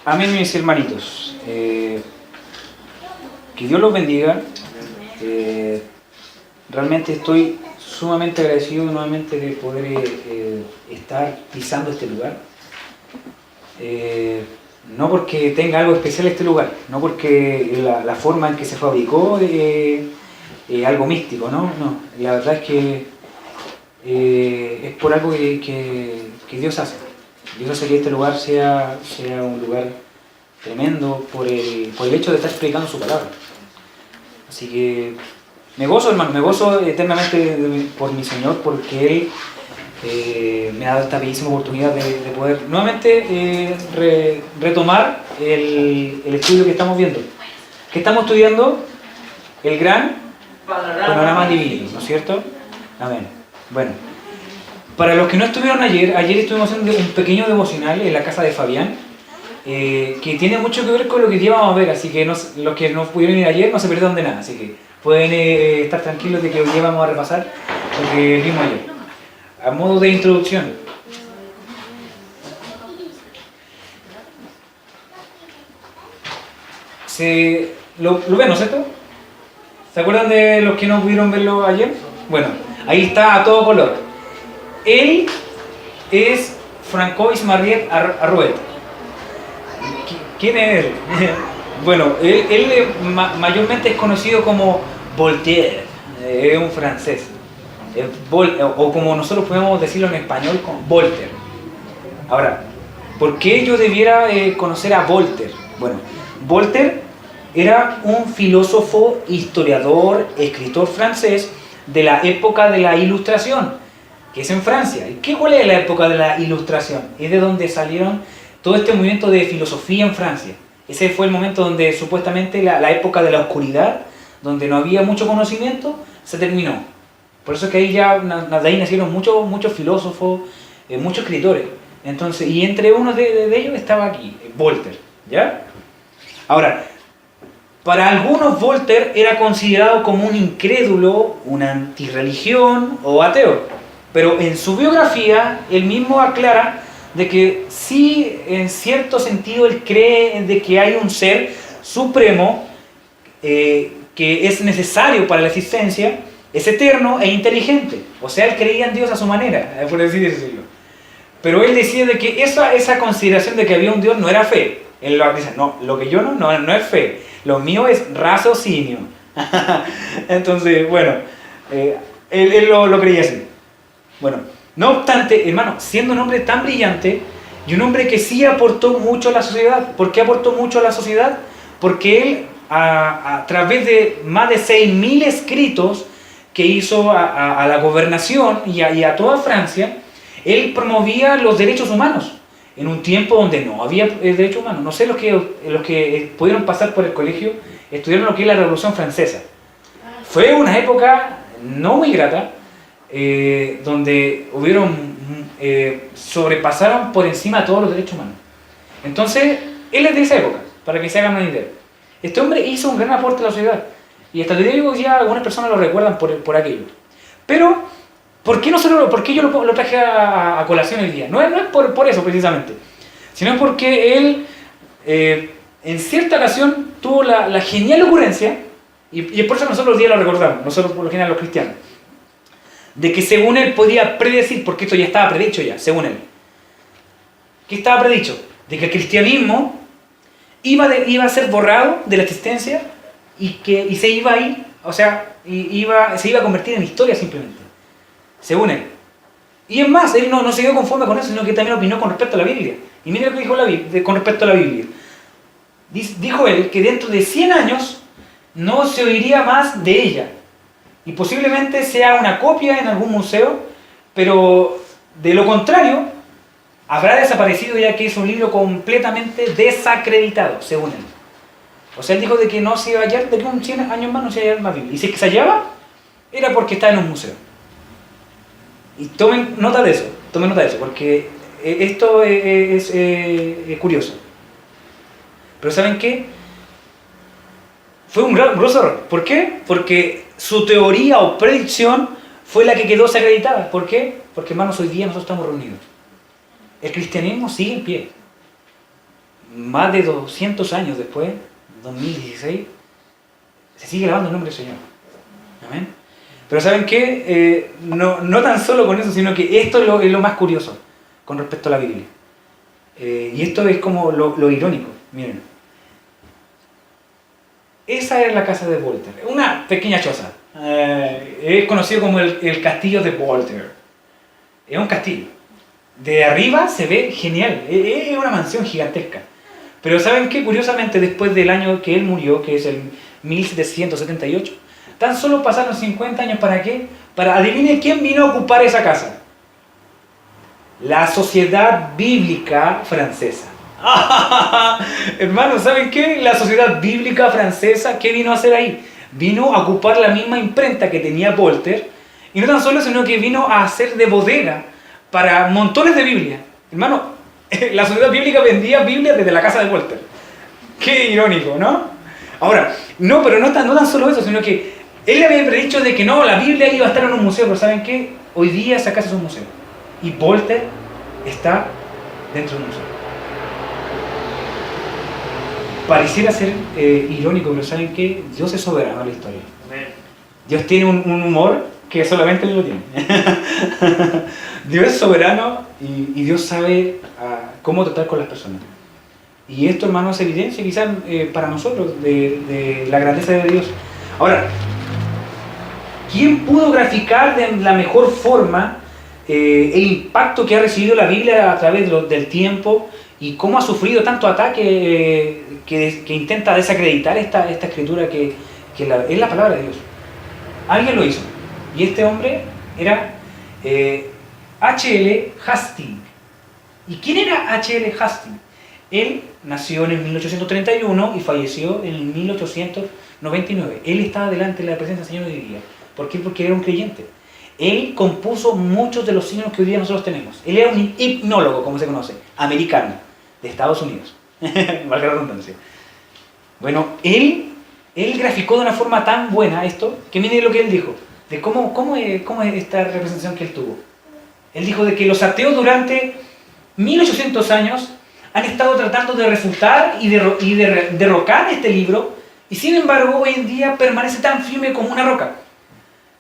Amén, mis hermanitos. Que Dios los bendiga. Realmente estoy sumamente agradecido nuevamente de poder estar pisando este lugar. No porque tenga algo especial este lugar, no porque la forma en que se fabricó algo místico, no. La verdad es que es por algo que Dios hace. Dios hace que este lugar sea un lugar tremendo por el hecho de estar explicando su palabra. Así que me gozo, hermano, me gozo eternamente por mi Señor, porque Él me ha dado esta bellísima oportunidad de poder nuevamente retomar el estudio que estamos viendo. ¿Qué estamos estudiando? El gran panorama divino, ¿no es cierto? Amén. Bueno, para los que no estuvieron ayer estuvimos haciendo un pequeño devocional en la casa de Fabián, que tiene mucho que ver con lo que hoy día vamos a ver, así que los que no pudieron ir ayer no se perdieron de nada, así que pueden estar tranquilos de que hoy día vamos a repasar lo que vimos ayer. A modo de introducción, ¿lo ven, no es cierto? ¿Se acuerdan de los que no pudieron verlo ayer? Bueno, ahí está a todo color. Él es Francois Mariette Arouet. ¿Quién es él? Bueno, él mayormente es conocido como Voltaire, es un francés. O como nosotros podemos decirlo en español, como Voltaire. Ahora, ¿por qué yo debiera conocer a Voltaire? Bueno, Voltaire era un filósofo, historiador, escritor francés de la época de la Ilustración, que es en Francia. ¿Cuál es la época de la Ilustración? Es de donde salieron todo este movimiento de filosofía en Francia. Ese fue el momento donde supuestamente la época de la oscuridad, donde no había mucho conocimiento, se terminó. Por eso es que ahí de ahí nacieron muchos filósofos, muchos escritores. Entonces, y entre uno de ellos estaba aquí, Voltaire, ¿ya? Ahora, para algunos Voltaire era considerado como un incrédulo, una antirreligión o ateo. Pero en su biografía, él mismo aclara de que sí, en cierto sentido, él cree de que hay un ser supremo que es necesario para la existencia, es eterno e inteligente. O sea, él creía en Dios a su manera, por así decirlo. Pero él decía de que esa consideración de que había un Dios no era fe. Él dice, no, lo que yo no es fe, lo mío es raciocinio. Entonces, bueno, él lo creía así. Bueno, no obstante, hermano, siendo un hombre tan brillante y un hombre que sí aportó mucho a la sociedad. ¿Por qué aportó mucho a la sociedad? Porque él, a través de más de 6.000 escritos que hizo a la gobernación y a toda Francia, él promovía los derechos humanos en un tiempo donde no había derechos humanos. No sé los que pudieron pasar por el colegio, estudiaron lo que es la Revolución Francesa. Fue una época no muy grata, donde sobrepasaron por encima todos los derechos humanos. Entonces, él es de esa época, para que se hagan una idea. Este hombre hizo un gran aporte a la sociedad, y hasta el día de hoy ya algunas personas lo recuerdan por aquello. Pero, ¿por qué yo lo traje a colación hoy día? No es por eso precisamente, sino porque él, en cierta ocasión, tuvo la genial ocurrencia, y es por eso nosotros hoy día lo recordamos, nosotros por lo general los cristianos, de que según él podía predecir, porque esto ya estaba predicho ya, según él. ¿Qué estaba predicho? De que el cristianismo iba a ser borrado de la existencia y se iba a ir, o sea, se iba a convertir en historia simplemente, según él. Y es más, él no se quedó conforme con eso, sino que también opinó con respecto a la Biblia. Y mira lo que dijo con respecto a la Biblia. Dijo él que dentro de 100 años no se oiría más de ella. Y posiblemente sea una copia en algún museo, pero de lo contrario, habrá desaparecido, ya que es un libro completamente desacreditado, según él. O sea, él dijo de que no se iba a hallar, de que en 100 años más no se iba a hallar más Biblia. Y si es que se hallaba, era porque estaba en un museo. Y tomen nota de eso, porque esto es curioso. Pero ¿saben qué? Fue un grosso error. ¿Por qué? Porque su teoría o predicción fue la que quedó desacreditada. ¿Por qué? Porque, hermanos, hoy día nosotros estamos reunidos. El cristianismo sigue en pie. más de 200 años después, 2016, se sigue alabando el nombre del Señor. Amén. Pero ¿saben qué? No tan solo con eso, sino que esto es lo más curioso con respecto a la Biblia. Y esto es como lo irónico. Miren. Esa era la casa de Voltaire. Una pequeña choza. Es conocido como el castillo de Voltaire. Es un castillo. De arriba se ve genial. Es una mansión gigantesca. Pero ¿saben qué? Curiosamente, después del año que él murió, que es el 1778, tan solo pasaron 50 años. ¿Para qué? Para, adivinen quién vino a ocupar esa casa. La Sociedad Bíblica Francesa. Hermanos, ¿saben qué? La Sociedad Bíblica Francesa, ¿qué vino a hacer ahí? Vino a ocupar la misma imprenta que tenía Voltaire, y no tan solo, sino que vino a hacer de bodega para montones de Biblias. Hermano, la Sociedad Bíblica vendía Biblias desde la casa de Voltaire. Qué irónico, ¿no? Ahora, pero no tan solo eso, sino que él le había predicho de que no, la Biblia iba a estar en un museo, pero ¿saben qué? Hoy día esa casa es un museo. Y Voltaire está dentro de un museo. Pareciera ser irónico, pero ¿saben qué? Dios es soberano en la historia. Dios tiene un humor que solamente Él lo tiene. Dios es soberano y Dios sabe cómo tratar con las personas. Y esto, hermano, es evidencia quizás para nosotros de la grandeza de Dios. Ahora, ¿quién pudo graficar de la mejor forma el impacto que ha recibido la Biblia a través del tiempo y cómo ha sufrido tanto ataque que intenta desacreditar esta escritura que es la palabra de Dios? Alguien lo hizo. Y este hombre era H.L. Hastings. ¿Y quién era H.L. Hastings? Él nació en el 1831 y falleció en el 1899. Él estaba delante de la presencia del Señor hoy día. ¿Por qué? Porque era un creyente. Él compuso muchos de los signos que hoy día nosotros tenemos. Él era un hipnólogo, como se conoce, americano, de Estados Unidos. Valga la redundancia. Bueno, él graficó de una forma tan buena esto, que miren lo que él dijo, de cómo es esta representación que él tuvo. Él dijo de que los ateos durante 1800 años han estado tratando de refutar y de derrocar este libro, y sin embargo hoy en día permanece tan firme como una roca.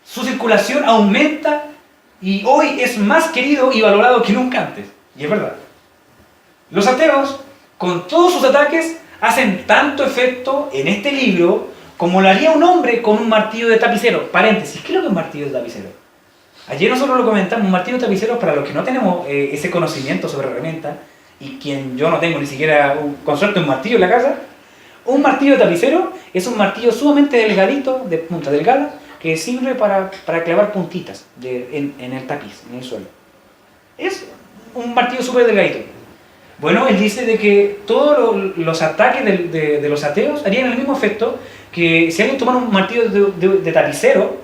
Su circulación aumenta y hoy es más querido y valorado que nunca antes. Y es verdad. Los ateos, con todos sus ataques, hacen tanto efecto en este libro como lo haría un hombre con un martillo de tapicero. Paréntesis, ¿qué es lo que es un martillo de tapicero? Ayer nosotros lo comentamos, un martillo de tapicero, para los que no tenemos ese conocimiento sobre herramientas, y quien yo no tengo ni siquiera con suerte un martillo en la casa, un martillo de tapicero es un martillo sumamente delgadito, de punta delgada, que sirve para clavar puntitas en el tapiz, en el suelo. Es un martillo súper delgadito. Bueno, él dice de que todos los ataques de los ateos harían el mismo efecto que si alguien tomara un martillo de tapicero,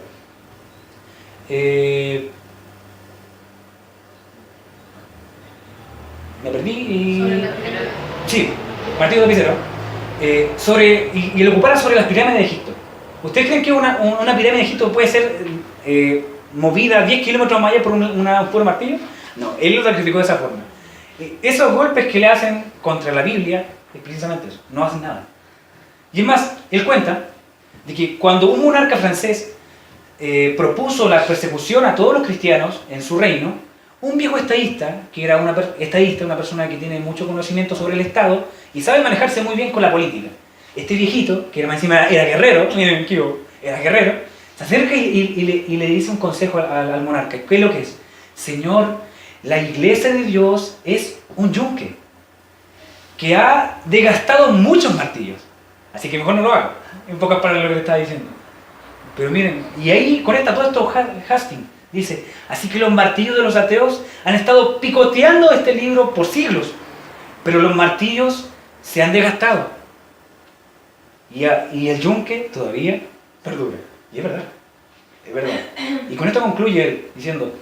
me perdí y... Sí, martillo de tapicero. Y lo ocupara sobre las pirámides de Egipto. ¿Ustedes creen que una pirámide de Egipto puede ser movida 10 kilómetros más allá por un puro martillo? No, él lo sacrificó de esa forma. Esos golpes que le hacen contra la Biblia es precisamente eso, no hacen nada. Y es más, él cuenta de que cuando un monarca francés propuso la persecución a todos los cristianos en su reino, un viejo estadista, que era una persona que tiene mucho conocimiento sobre el Estado y sabe manejarse muy bien con la política. Este viejito, que encima era guerrero, miren, era guerrero, se acerca y le dice un consejo al monarca. ¿Qué es lo que es? Señor, la iglesia de Dios es un yunque que ha desgastado muchos martillos. Así que mejor no lo haga. En pocas palabras lo que le estaba diciendo. Pero miren, y ahí conecta todo esto Hastings. Dice, así que los martillos de los ateos han estado picoteando este libro por siglos, pero los martillos se han desgastado. Y el yunque todavía perdura. Y es verdad. Es verdad. Y con esto concluye él, diciendo,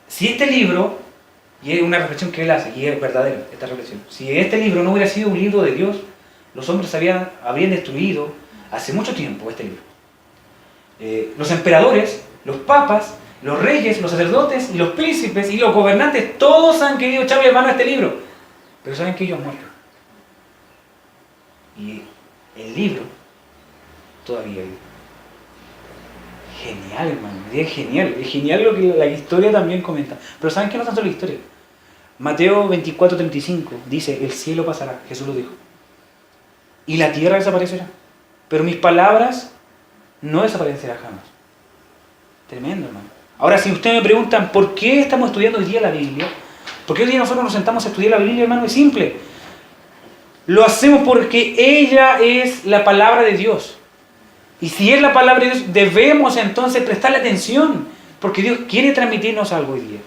si este libro, y es una reflexión que él hace, y es verdadera esta reflexión, si este libro no hubiera sido un libro de Dios, los hombres habrían destruido hace mucho tiempo este libro. Los emperadores, los papas, los reyes, los sacerdotes, y los príncipes y los gobernantes, todos han querido echarle mano a este libro. Pero ¿saben que ellos han muerto? Y el libro todavía vive. Genial, hermano, es genial lo que la historia también comenta. Pero ¿saben qué no tanto la historia? Mateo 24:35 dice, el cielo pasará, Jesús lo dijo, y la tierra desaparecerá, pero mis palabras no desaparecerán jamás. Tremendo, hermano. Ahora, si ustedes me preguntan por qué estamos estudiando hoy día la Biblia, por qué hoy día nosotros nos sentamos a estudiar la Biblia, hermano, es simple. Lo hacemos porque ella es la palabra de Dios. Y si es la palabra de Dios, debemos entonces prestarle atención, porque Dios quiere transmitirnos algo hoy día.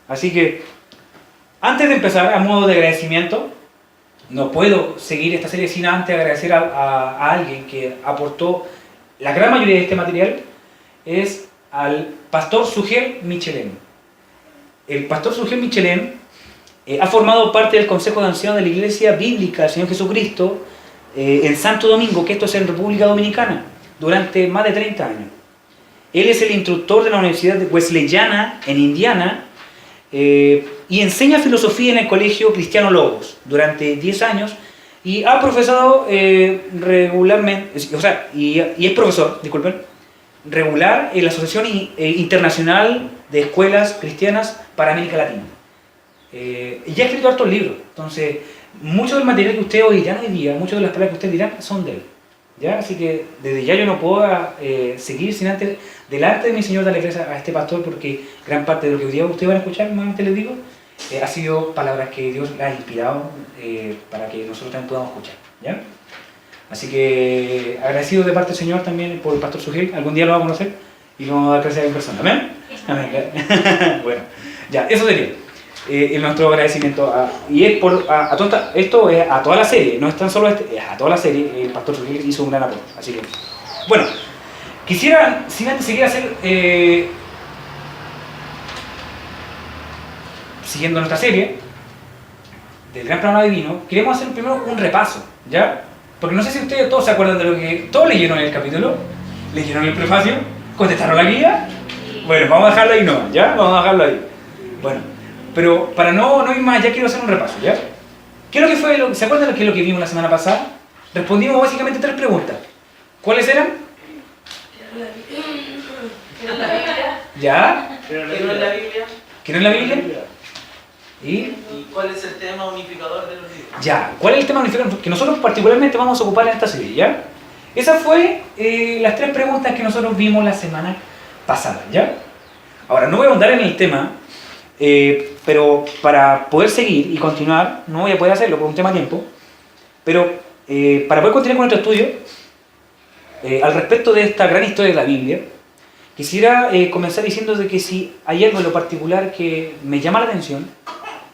Así que, antes de empezar, a modo de agradecimiento, no puedo seguir esta serie sin antes agradecer a alguien que aportó la gran mayoría de este material, es al pastor Sugel Michelén. El pastor Sugel Michelén ha formado parte del Consejo de Ancianos de la Iglesia Bíblica del Señor Jesucristo en Santo Domingo, que esto es en República Dominicana, durante más de 30 años. Él es el instructor de la Universidad Wesleyana en Indiana y enseña filosofía en el Colegio Cristiano Logos durante 10 años y ha profesado regularmente, y es profesor, disculpen, regular en la Asociación Internacional de Escuelas Cristianas para América Latina. Y ha escrito hartos libros, entonces mucho del material que ustedes oirán hoy día, muchas de las palabras que ustedes dirán son de él. ¿Ya? Así que desde ya yo no puedo seguir sin antes, delante de mi Señor, darle gracias a este pastor, porque gran parte de lo que hoy día ustedes van a escuchar, nuevamente les digo, ha sido palabras que Dios le ha inspirado para que nosotros también podamos escuchar. ¿Ya? Así que agradecido de parte del Señor también por el pastor Sugel. Algún día lo vamos a conocer y lo vamos a dar gracias en persona. ¿Amén? Amén. Bueno, ya, eso sería nuestro agradecimiento. Y es esto es a toda la serie, no es tan solo es a toda la serie. El pastor Sugel hizo un gran aporte. Así que, bueno, quisiera, sin antes seguir hacer, siguiendo nuestra serie del Gran Plano Divino, queremos hacer primero un repaso, ¿ya? Porque no sé si ustedes todos se acuerdan de lo que... ¿Todos leyeron el capítulo? ¿Leyeron el prefacio? ¿Contestaron la guía? Bueno, vamos a dejarlo ahí, no, ¿ya? Vamos a dejarlo ahí. Bueno, pero para no ir más, ya quiero hacer un repaso, ¿ya? ¿Qué es lo que fue? ¿Se acuerdan de qué es lo que vimos la semana pasada? Respondimos básicamente 3 preguntas. ¿Cuáles eran? ¿Qué no es la Biblia? ¿Ya? ¿Qué no es la Biblia? ¿Qué no es la Biblia? ¿Y cuál es el tema unificador de los libros? Ya, ¿cuál es el tema unificador que nosotros particularmente vamos a ocupar en esta serie, ya? Esas fue las 3 preguntas que nosotros vimos la semana pasada, ¿ya? Ahora, no voy a ahondar en el tema, pero para poder seguir y continuar, no voy a poder hacerlo por un tema de tiempo, pero para poder continuar con nuestro estudio, al respecto de esta gran historia de la Biblia, quisiera comenzar diciendo de que si hay algo en lo particular que me llama la atención,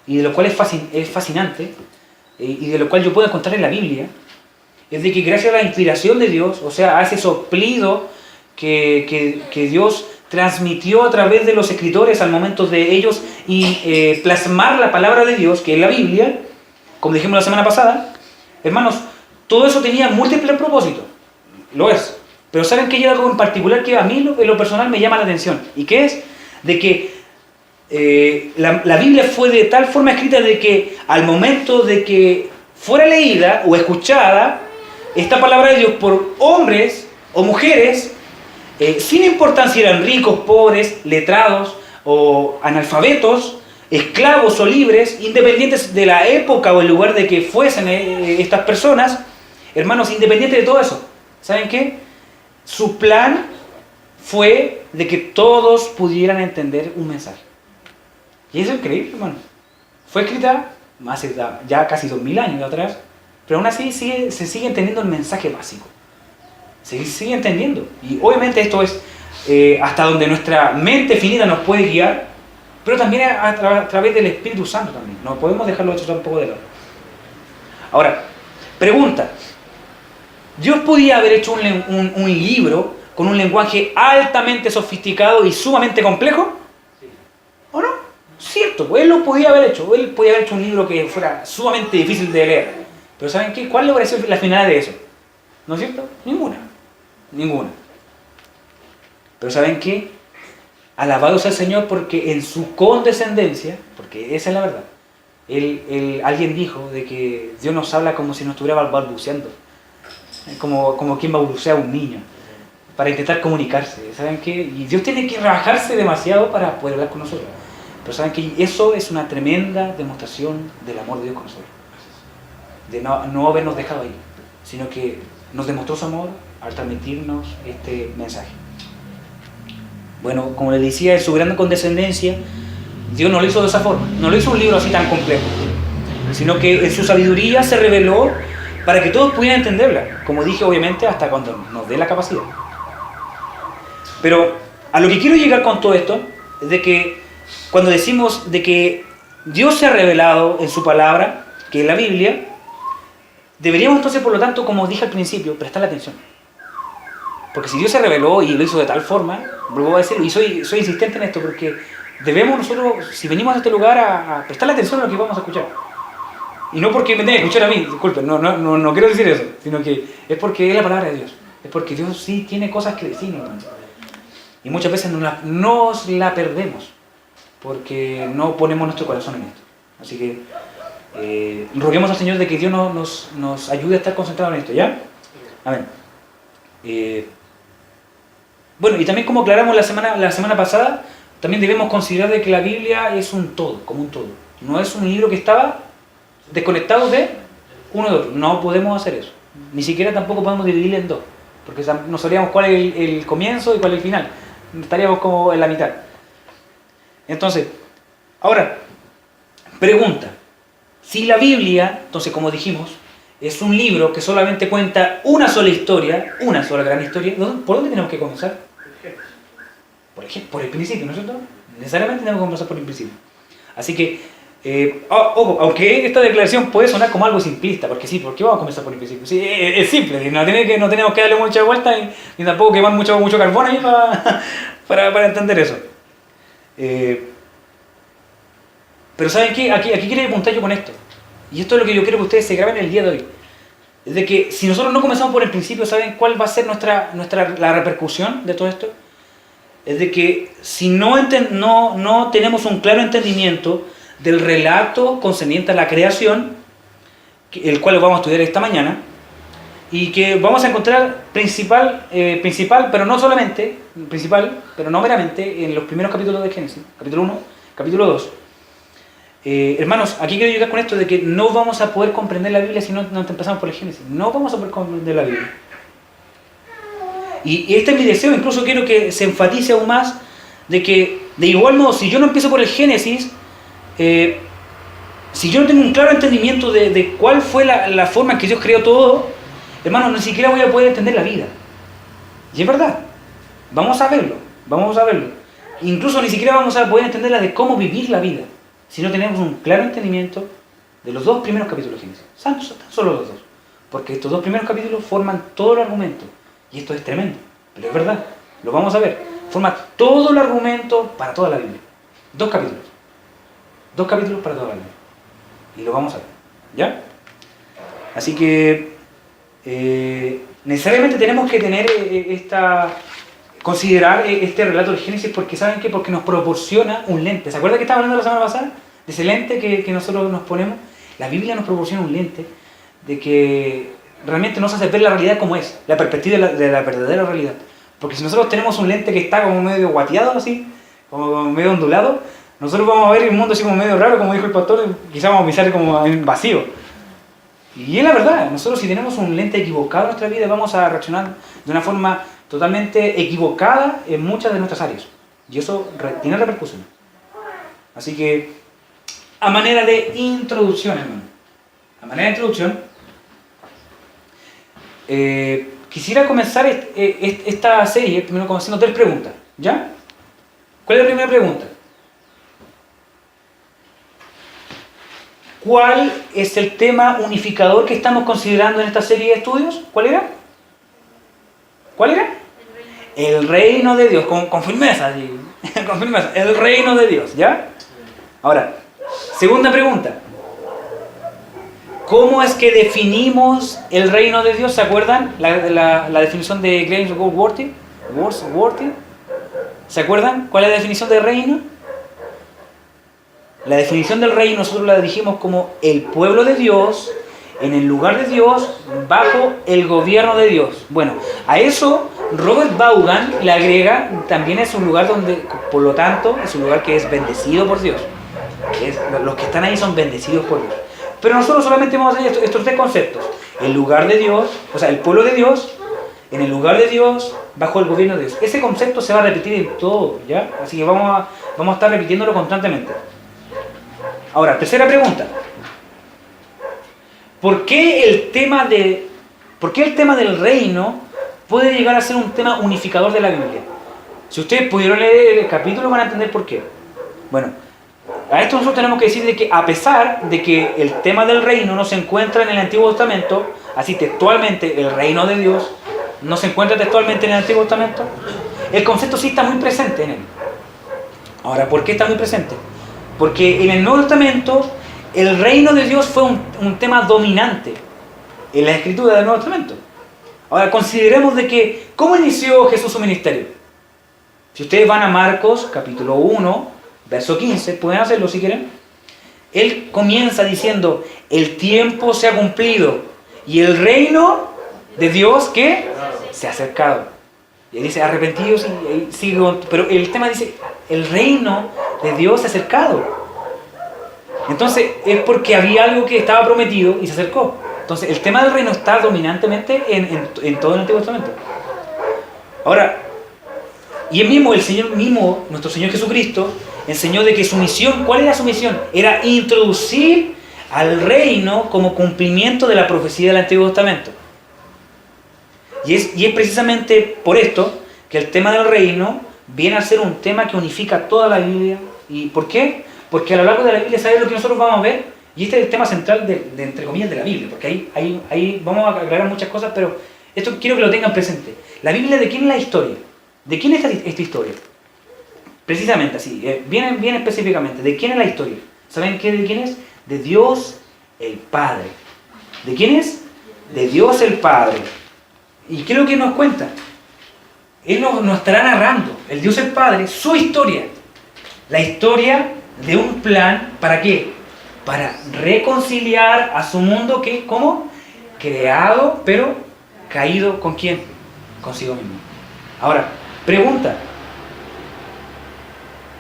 y de lo cual es fascinante, y de lo cual yo puedo encontrar en la Biblia, es de que gracias a la inspiración de Dios, o sea, a ese soplido que Dios transmitió a través de los escritores al momento de ellos y plasmar la palabra de Dios, que es la Biblia, como dijimos la semana pasada, hermanos, todo eso tenía múltiples propósitos, lo es, pero ¿saben que hay algo en particular que a mí en lo personal me llama la atención? ¿Y qué es? De que la Biblia fue de tal forma escrita de que al momento de que fuera leída o escuchada esta palabra de Dios por hombres o mujeres, sin importar si eran ricos, pobres, letrados o analfabetos, esclavos o libres, independientes de la época o el lugar de que fuesen estas personas, hermanos, independientes de todo eso, ¿saben qué? Su plan fue de que todos pudieran entender un mensaje. Y eso es increíble, hermano. Fue escrita hace ya casi 2000 años atrás, pero aún así se sigue entendiendo el mensaje básico. Se sigue entendiendo. Y obviamente esto es hasta donde nuestra mente finita nos puede guiar, pero también a través del Espíritu Santo también. No podemos dejarlo hecho tampoco de lado. Ahora, pregunta. ¿Dios podía haber hecho un libro con un lenguaje altamente sofisticado y sumamente complejo? ¿O no? Cierto, pues él lo podía haber hecho. Él podía haber hecho un libro que fuera sumamente difícil de leer. Pero ¿saben qué? ¿Cuál le pareció la finalidad de eso? ¿No es cierto? Ninguna. Ninguna. Pero ¿saben qué? Alabado sea el Señor porque en su condescendencia, porque esa es la verdad, Alguien dijo de que Dios nos habla como si nos estuviera balbuceando, como quien balbucea a un niño, para intentar comunicarse, ¿saben qué? Y Dios tiene que rebajarse demasiado para poder hablar con nosotros. Pero ¿saben qué? Eso es una tremenda demostración del amor de Dios con nosotros. De no habernos dejado ahí, sino que nos demostró su amor al transmitirnos este mensaje. Bueno, como les decía, en su gran condescendencia, Dios no lo hizo de esa forma, no lo hizo un libro así tan complejo, sino que en su sabiduría se reveló para que todos pudieran entenderla, como dije, obviamente, hasta cuando nos dé la capacidad. Pero a lo que quiero llegar con todo esto es de que cuando decimos de que Dios se ha revelado en su palabra, que es la Biblia, deberíamos entonces, por lo tanto, como dije al principio, prestarle atención. Porque si Dios se reveló y lo hizo de tal forma, vuelvo a decirlo, y soy insistente en esto, porque debemos nosotros, si venimos a este lugar, a prestarle atención a lo que vamos a escuchar. Y no porque me tenga que escuchar a mí, disculpen, no quiero decir eso, sino que es porque es la palabra de Dios. Es porque Dios sí tiene cosas que decirnos, hermanos. Y muchas veces nos la perdemos, porque no ponemos nuestro corazón en esto. Así que roguemos al Señor de que Dios nos ayude a estar concentrados en esto, ¿ya? Amén. Bueno, y también como aclaramos la semana pasada, también debemos considerar de que la Biblia es un todo, como un todo. No es un libro que estaba desconectado de uno de otro. No podemos hacer eso. Ni siquiera tampoco podemos dividirlo en dos, porque no sabríamos cuál es el comienzo y cuál es el final. Estaríamos como en la mitad. Entonces, ahora, pregunta. Si la Biblia, entonces como dijimos, es un libro que solamente cuenta una sola historia, una sola gran historia, ¿por dónde tenemos que comenzar? Por el principio, ¿no es cierto? Necesariamente tenemos que comenzar por el principio. Así que, ojo, aunque esta declaración puede sonar como algo simplista, porque sí, ¿por qué vamos a comenzar por el principio? Sí, es simple, no tenemos que darle mucha vuelta ni tampoco quemar mucho carbón ahí para entender eso. Pero ¿saben qué? Aquí quiero apuntar yo con esto. Y esto es lo que yo quiero que ustedes se graben el día de hoy. Es de que si nosotros no comenzamos por el principio, ¿saben cuál va a ser la repercusión de todo esto? Es de que si no tenemos un claro entendimiento del relato concerniente a la creación, el cual lo vamos a estudiar esta mañana, y que vamos a encontrar principal, pero no solamente, principal, pero no meramente, en los primeros capítulos de Génesis, capítulo 1, capítulo 2. Hermanos, aquí quiero llegar con esto de que no vamos a poder comprender la Biblia si no empezamos por el Génesis. No vamos a poder comprender la Biblia. Y este es mi deseo, incluso quiero que se enfatice aún más de que, de igual modo, si yo no empiezo por el Génesis, si yo no tengo un claro entendimiento de cuál fue la forma en que Dios creó todo, hermanos, ni siquiera voy a poder entender la vida. Y es verdad, vamos a verlo. Incluso ni siquiera vamos a poder entender la de cómo vivir la vida, si no tenemos un claro entendimiento de los dos primeros capítulos de Génesis. Tan solo los dos. Porque estos dos primeros capítulos forman todo el argumento. Y esto es tremendo, pero es verdad. Lo vamos a ver. Forma todo el argumento para toda la Biblia. Dos capítulos para toda la Biblia. Y lo vamos a ver. ¿Ya? Así que necesariamente tenemos que tener considerar este relato de Génesis, porque ¿saben qué? Porque nos proporciona un lente. ¿Se acuerdan que estaba hablando la semana pasada? De ese lente que nosotros nos ponemos. La Biblia nos proporciona un lente de que realmente nos hace ver la realidad como es, la perspectiva de la verdadera realidad. Porque si nosotros tenemos un lente que está como medio guateado así, como medio ondulado, nosotros vamos a ver el mundo así como medio raro, como dijo el pastor, quizás vamos a pisar como en vacío. Y es la verdad, nosotros si tenemos un lente equivocado en nuestra vida, vamos a reaccionar de una forma totalmente equivocada en muchas de nuestras áreas. Y eso tiene repercusiones. Así que, a manera de introducción, hermano, quisiera comenzar esta serie primero haciendo 3 preguntas. ¿Ya? ¿Cuál es la primera pregunta? ¿Cuál es el tema unificador que estamos considerando en esta serie de estudios? ¿Cuál era? El reino de Dios, con firmeza, ¿sí? Con firmeza, el reino de Dios, ¿ya? Ahora, segunda pregunta. ¿Cómo es que definimos el reino de Dios? ¿Se acuerdan la definición de James Goldsworthy? ¿Se acuerdan cuál es la definición de reino? La definición del reino nosotros la dijimos como el pueblo de Dios, en el lugar de Dios, bajo el gobierno de Dios. Bueno, a eso Robert Vaughan le agrega, también es un lugar donde, por lo tanto, es un lugar que es bendecido por Dios. Los que están ahí son bendecidos por Dios. Pero nosotros solamente vamos a hacer estos tres conceptos. El lugar de Dios, o sea, el pueblo de Dios, en el lugar de Dios, bajo el gobierno de Dios. Ese concepto se va a repetir en todo, ¿ya? Así que vamos a estar repitiéndolo constantemente. Ahora, tercera pregunta. ¿Por qué el tema del reino puede llegar a ser un tema unificador de la Biblia? Si ustedes pudieron leer el capítulo van a entender por qué. Bueno, a esto nosotros tenemos que decir de que a pesar de que el tema del reino no se encuentra en el Antiguo Testamento, así textualmente el reino de Dios no se encuentra textualmente en el Antiguo Testamento, el concepto sí está muy presente en él. Ahora, ¿por qué está muy presente? Porque en el Nuevo Testamento el reino de Dios fue un tema dominante en la escritura del Nuevo Testamento. Ahora, consideremos de que, ¿cómo inició Jesús su ministerio? Si ustedes van a Marcos, capítulo 1, verso 15, pueden hacerlo si quieren. Él comienza diciendo, el tiempo se ha cumplido y el reino de Dios, ¿qué? Se ha acercado. Y él dice, arrepentidos y sigue, pero el tema dice, el reino de Dios se ha acercado. Entonces, es porque había algo que estaba prometido y se acercó. Entonces, el tema del reino está dominantemente en todo el Antiguo Testamento. Ahora, y el mismo, nuestro Señor Jesucristo, enseñó de que su misión, ¿cuál era su misión? Era introducir al reino como cumplimiento de la profecía del Antiguo Testamento. Y es precisamente por esto que el tema del reino viene a ser un tema que unifica toda la Biblia. ¿Y por qué? Porque a lo largo de la Biblia, ¿sabes lo que nosotros vamos a ver? Y este es el tema central de entre comillas, de la Biblia, porque ahí vamos a aclarar muchas cosas, pero esto quiero que lo tengan presente. ¿La Biblia de quién es la historia? ¿De quién es esta historia? Precisamente así, bien específicamente, ¿de quién es la historia? ¿Saben qué de quién es? De Dios el Padre. ¿De quién es? De Dios el Padre. ¿Y qué es lo que nos cuenta? Él nos estará narrando, el Dios el Padre, su historia. La historia de un plan, ¿para qué? Para reconciliar a su mundo que, ¿cómo? Creado, pero caído, ¿con quién? Consigo mismo. Ahora, pregunta.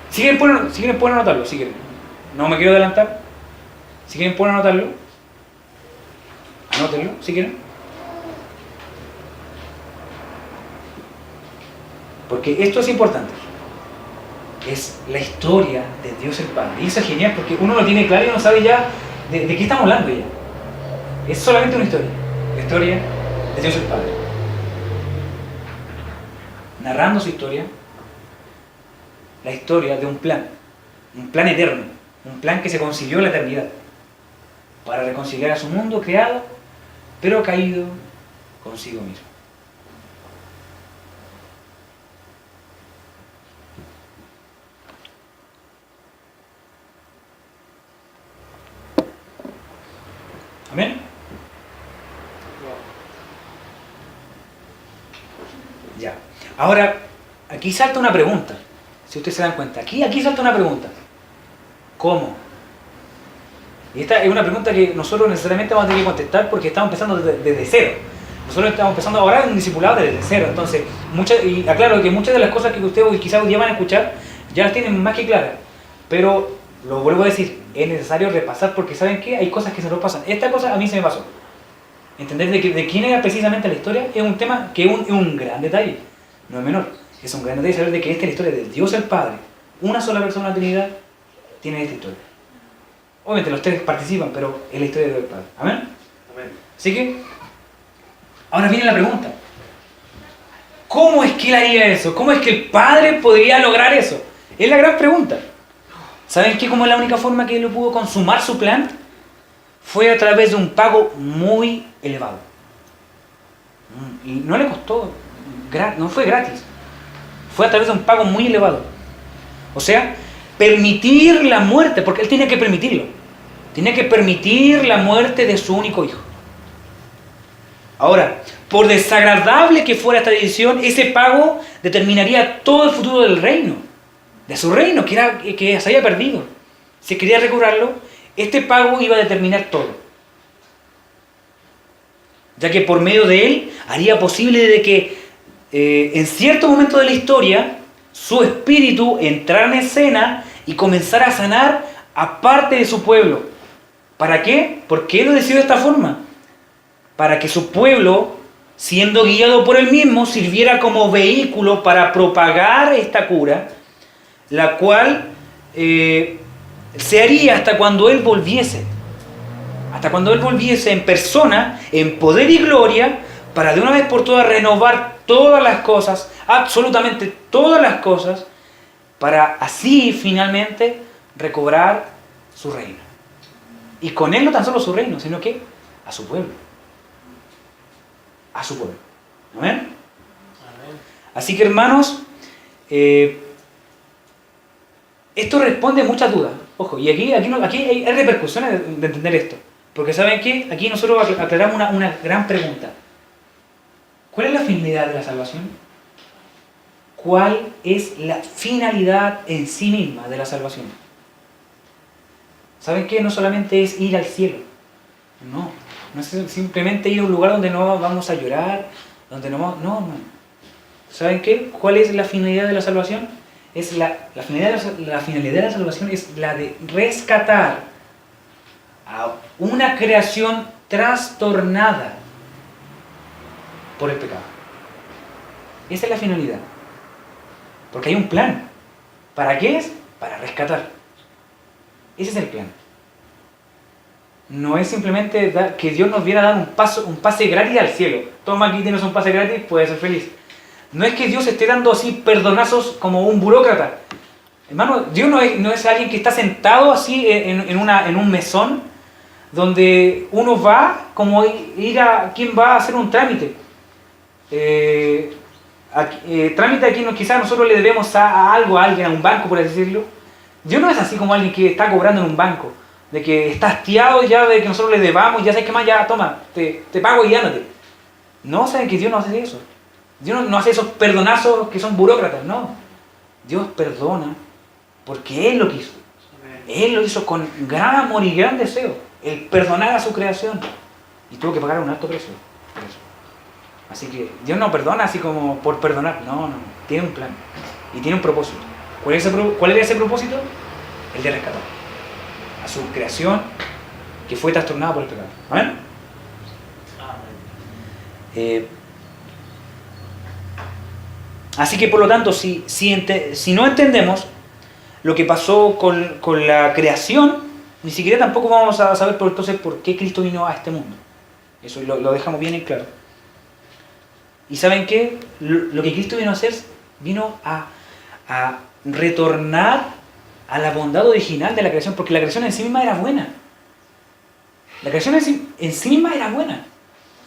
Si quieren pueden anotarlo, si quieren. No me quiero adelantar. Si quieren pueden anotarlo. Anótenlo, si quieren. Porque esto es importante. Es la historia de Dios el Padre. Y eso es genial porque uno lo tiene claro y uno sabe ya de qué estamos hablando ya. Es solamente una historia. La historia de Dios el Padre. Narrando su historia. La historia de un plan eterno. Un plan que se concibió en la eternidad. Para reconciliar a su mundo creado, pero caído consigo mismo. ¿Amén? Ya. Ahora, aquí salta una pregunta. Si ustedes se dan cuenta. Aquí salta una pregunta. ¿Cómo? Y esta es una pregunta que nosotros necesariamente vamos a tener que contestar porque estamos empezando desde cero. Nosotros estamos empezando ahora un discipulado desde cero. Entonces, y aclaro que muchas de las cosas que ustedes quizás hoy día van a escuchar ya las tienen más que claras. Pero, lo vuelvo a decir, es necesario repasar porque ¿saben qué? Hay cosas que se nos pasan. Esta cosa a mí se me pasó. Entender de quién era precisamente la historia es un tema que es un gran detalle. No es menor. Es un gran detalle saber de que esta es la historia de Dios el Padre. Una sola persona en la Trinidad tiene esta historia. Obviamente los tres participan, pero es la historia de Dios el Padre. ¿Amén? Amén. Así que, ahora viene la pregunta. ¿Cómo es que él haría eso? ¿Cómo es que el Padre podría lograr eso? Es la gran pregunta. ¿Saben qué? ¿Cómo es la única forma que él pudo consumar su plan? Fue a través de un pago muy elevado. Y no le costó, no fue gratis. Fue a través de un pago muy elevado. O sea, permitir la muerte, porque él tenía que permitirlo. Tenía que permitir la muerte de su único hijo. Ahora, por desagradable que fuera esta decisión, ese pago determinaría todo el futuro del reino. De su reino, que se había perdido. si quería recobrarlo, este pago iba a determinar todo. Ya que por medio de él haría posible de que en cierto momento de la historia su espíritu entrara en escena y comenzara a sanar a parte de su pueblo. ¿Para qué? Porque él lo decidió de esta forma. Para que su pueblo, siendo guiado por él mismo, sirviera como vehículo para propagar esta cura, la cual se haría hasta cuando él volviese. Hasta cuando él volviese en persona, en poder y gloria, para de una vez por todas renovar todas las cosas, absolutamente todas las cosas, para así finalmente recobrar su reino. Y con él no tan solo su reino, sino que a su pueblo. A su pueblo. ¿Amén? Amén. Así que hermanos, esto responde a muchas dudas. Ojo, y aquí hay repercusiones de entender esto. Porque ¿saben qué? Aquí nosotros aclaramos una gran pregunta. ¿Cuál es la finalidad de la salvación? ¿Cuál es la finalidad en sí misma de la salvación? ¿Saben qué? No solamente es ir al cielo. No es simplemente ir a un lugar donde no vamos a llorar, donde no. ¿Saben qué? ¿Cuál es la finalidad de la salvación? La finalidad de la salvación es la de rescatar a una creación trastornada por el pecado. Esa es la finalidad. Porque hay un plan. ¿Para qué es? Para rescatar. Ese es el plan. No es simplemente que Dios nos viera a dar un pase gratis al cielo. Toma, aquí tienes un pase gratis, puedes ser feliz. No es que Dios esté dando así perdonazos como un burócrata. Hermano, Dios no es alguien que está sentado así en un mesón donde uno va como ir a quien va a hacer un trámite. Trámite aquí quizás nosotros le debemos a alguien, a un banco por así decirlo. Dios no es así como alguien que está cobrando en un banco, de que está hastiado ya de que nosotros le debamos y ya sabes qué más, ya toma, te pago y ándate. No, saben que Dios no hace eso. Dios no hace esos perdonazos que son burócratas, no. Dios perdona porque Él lo quiso. Él lo hizo con gran amor y gran deseo, el perdonar a su creación. Y tuvo que pagar un alto precio por eso. Así que Dios no perdona así como por perdonar. No. Tiene un plan. Y tiene un propósito. ¿Cuál era ese propósito? El de rescatar a su creación que fue trastornada por el pecado. ¿Amén? Así que por lo tanto, si no entendemos lo que pasó con la creación, ni siquiera tampoco vamos a saber entonces por qué Cristo vino a este mundo. Eso lo dejamos bien en claro. ¿Y saben qué? Lo que Cristo vino a hacer, vino a retornar a la bondad original de la creación, porque la creación en sí misma era buena. La creación en sí misma era buena.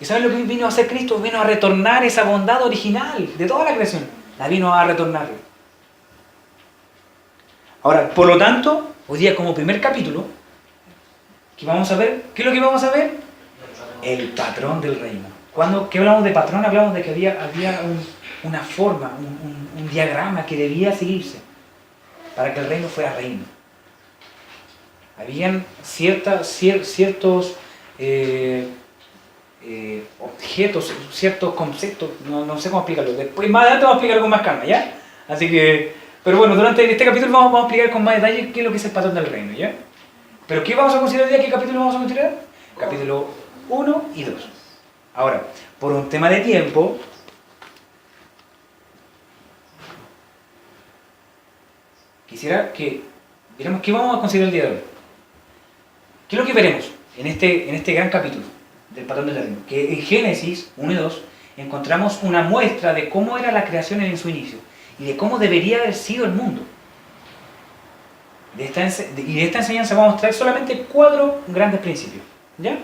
¿Y saben lo que vino a hacer Cristo? Vino a retornar esa bondad original de toda la creación. La vino a retornar. Ahora, por lo tanto, hoy día como primer capítulo, ¿qué vamos a ver? ¿Qué es lo que vamos a ver? El patrón del reino. Cuando hablamos de patrón, hablamos de que había una forma, un diagrama que debía seguirse para que el reino fuera reino. Habían ciertos objetos, ciertos conceptos, no sé cómo explicarlo. Después, más adelante vamos a explicarlo con más calma, ¿ya? Así que, pero bueno, durante este capítulo vamos a explicar con más detalle qué es lo que es el patrón del reino, ¿ya? Pero ¿qué vamos a considerar hoy día? ¿Qué capítulo vamos a considerar? Capítulo 1 y 2. Ahora, por un tema de tiempo, quisiera que viéramos qué vamos a considerar el día de hoy. ¿Qué es lo que veremos en este gran capítulo del patrón del reino? Que en Génesis 1 y 2 encontramos una muestra de cómo era la creación en su inicio y de cómo debería haber sido el mundo. De esta enseñanza vamos a traer solamente 4 grandes principios. ¿Ya?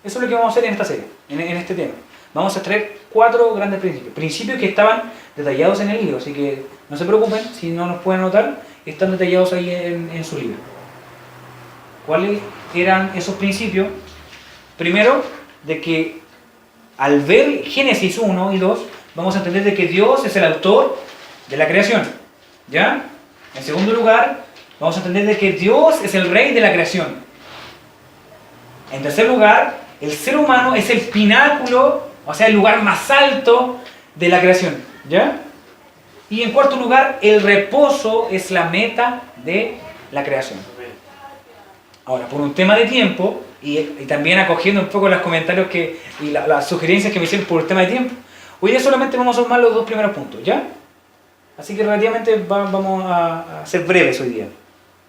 Eso es lo que vamos a hacer en esta serie, en este tema. Vamos a traer 4 grandes principios. Principios que estaban detallados en el libro, así que no se preocupen si no nos pueden anotar, están detallados ahí en su libro. ¿Cuáles eran esos principios? Primero, de que al ver Génesis 1 y 2, vamos a entender de que Dios es el autor de la creación. ¿Ya? En segundo lugar, vamos a entender de que Dios es el rey de la creación. En tercer lugar, el ser humano es el pináculo, o sea, el lugar más alto de la creación, ¿ya? Y en cuarto lugar, el reposo es la meta de la creación. Ahora, por un tema de tiempo, y también acogiendo un poco los comentarios y las sugerencias que me hicieron por el tema de tiempo, hoy día solamente vamos a tomar los dos primeros puntos, ¿ya? Así que relativamente vamos a ser breves hoy día.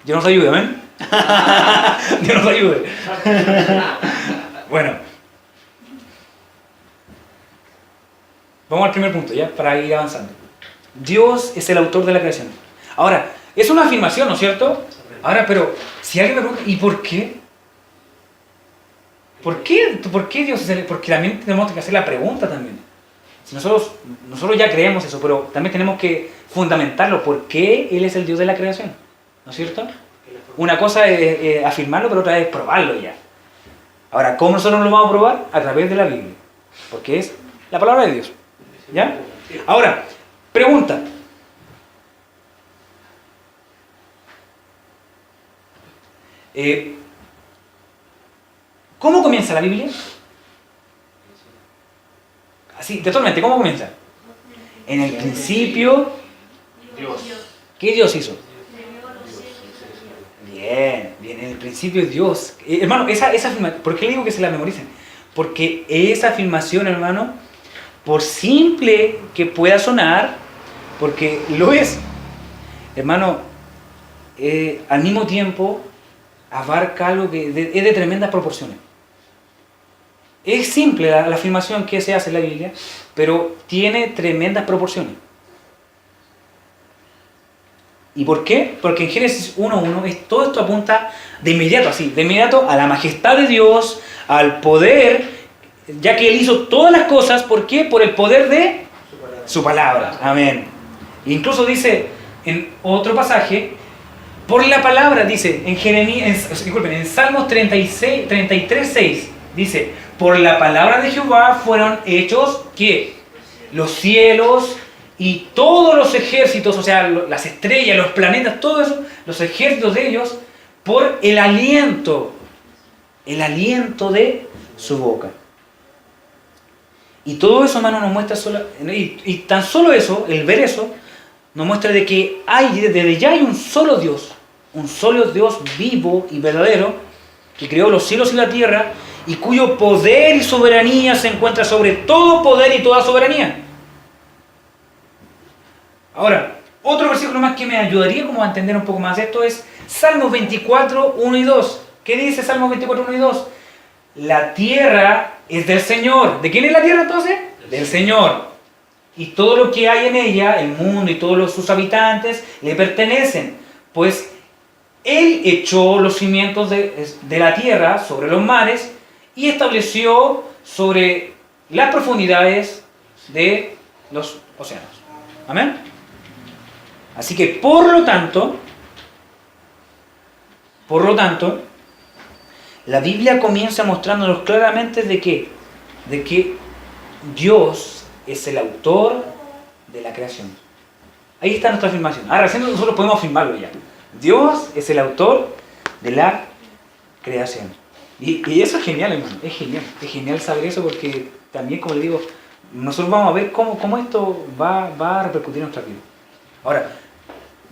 Dios nos ayude, ¿ven? Dios nos ayude. Bueno. Vamos al primer punto, ¿ya? Para ir avanzando. Dios es el autor de la creación. Ahora, es una afirmación, ¿no es cierto? Ahora, pero, si alguien me pregunta, ¿y por qué? ¿Por qué Dios es el...? Porque también tenemos que hacer la pregunta también. Si nosotros ya creemos eso, pero también tenemos que fundamentarlo. ¿Por qué Él es el Dios de la creación? ¿No es cierto? Una cosa es afirmarlo, pero otra es probarlo ya. Ahora, ¿cómo nosotros lo vamos a probar? A través de la Biblia. Porque es la palabra de Dios. ¿Ya? Ahora, pregunta. ¿Cómo comienza la Biblia? Así, totalmente, ¿cómo comienza? En el principio, Dios. ¿qué Dios hizo? Bien, en el principio Dios. Hermano, esa afirmación, ¿por qué le digo que se la memoricen? Porque esa afirmación, hermano, por simple que pueda sonar, porque lo es, hermano, al mismo tiempo abarca algo que es de tremendas proporciones. Es simple la afirmación que se hace en la Biblia, pero tiene tremendas proporciones. ¿Y por qué? Porque en Génesis 1.1 todo esto apunta de inmediato a la majestad de Dios, al poder, ya que Él hizo todas las cosas. ¿Por qué? Por el poder de su palabra. Amén. Incluso dice en otro pasaje, por la palabra, dice en Salmos 33.6, dice, por la palabra de Jehová fueron hechos, ¿qué? Los cielos y todos los ejércitos, o sea, las estrellas, los planetas, todo eso, los ejércitos de ellos, por el aliento de su boca. Y todo eso, hermano, nos muestra y tan solo eso, el ver eso, nos muestra de que desde ya hay un solo Dios vivo y verdadero, que creó los cielos y la tierra, y cuyo poder y soberanía se encuentra sobre todo poder y toda soberanía. Ahora, otro versículo más que me ayudaría como a entender un poco más esto es Salmos 24, 1 y 2. ¿Qué dice Salmos 24, 1 y 2? La tierra es del Señor. ¿De quién es la tierra entonces? Del Señor. Y todo lo que hay en ella, el mundo y todos sus habitantes, le pertenecen. Pues Él echó los cimientos de la tierra sobre los mares y estableció sobre las profundidades de los océanos. Amén. Así que, por lo tanto, la Biblia comienza mostrándonos claramente de que Dios es el autor de la creación. Ahí está nuestra afirmación. Ahora, recién nosotros podemos afirmarlo ya. Dios es el autor de la creación. Y eso es genial, hermano. Es genial saber eso, porque también, como le digo, nosotros vamos a ver cómo esto va a repercutir en nuestra vida. Ahora,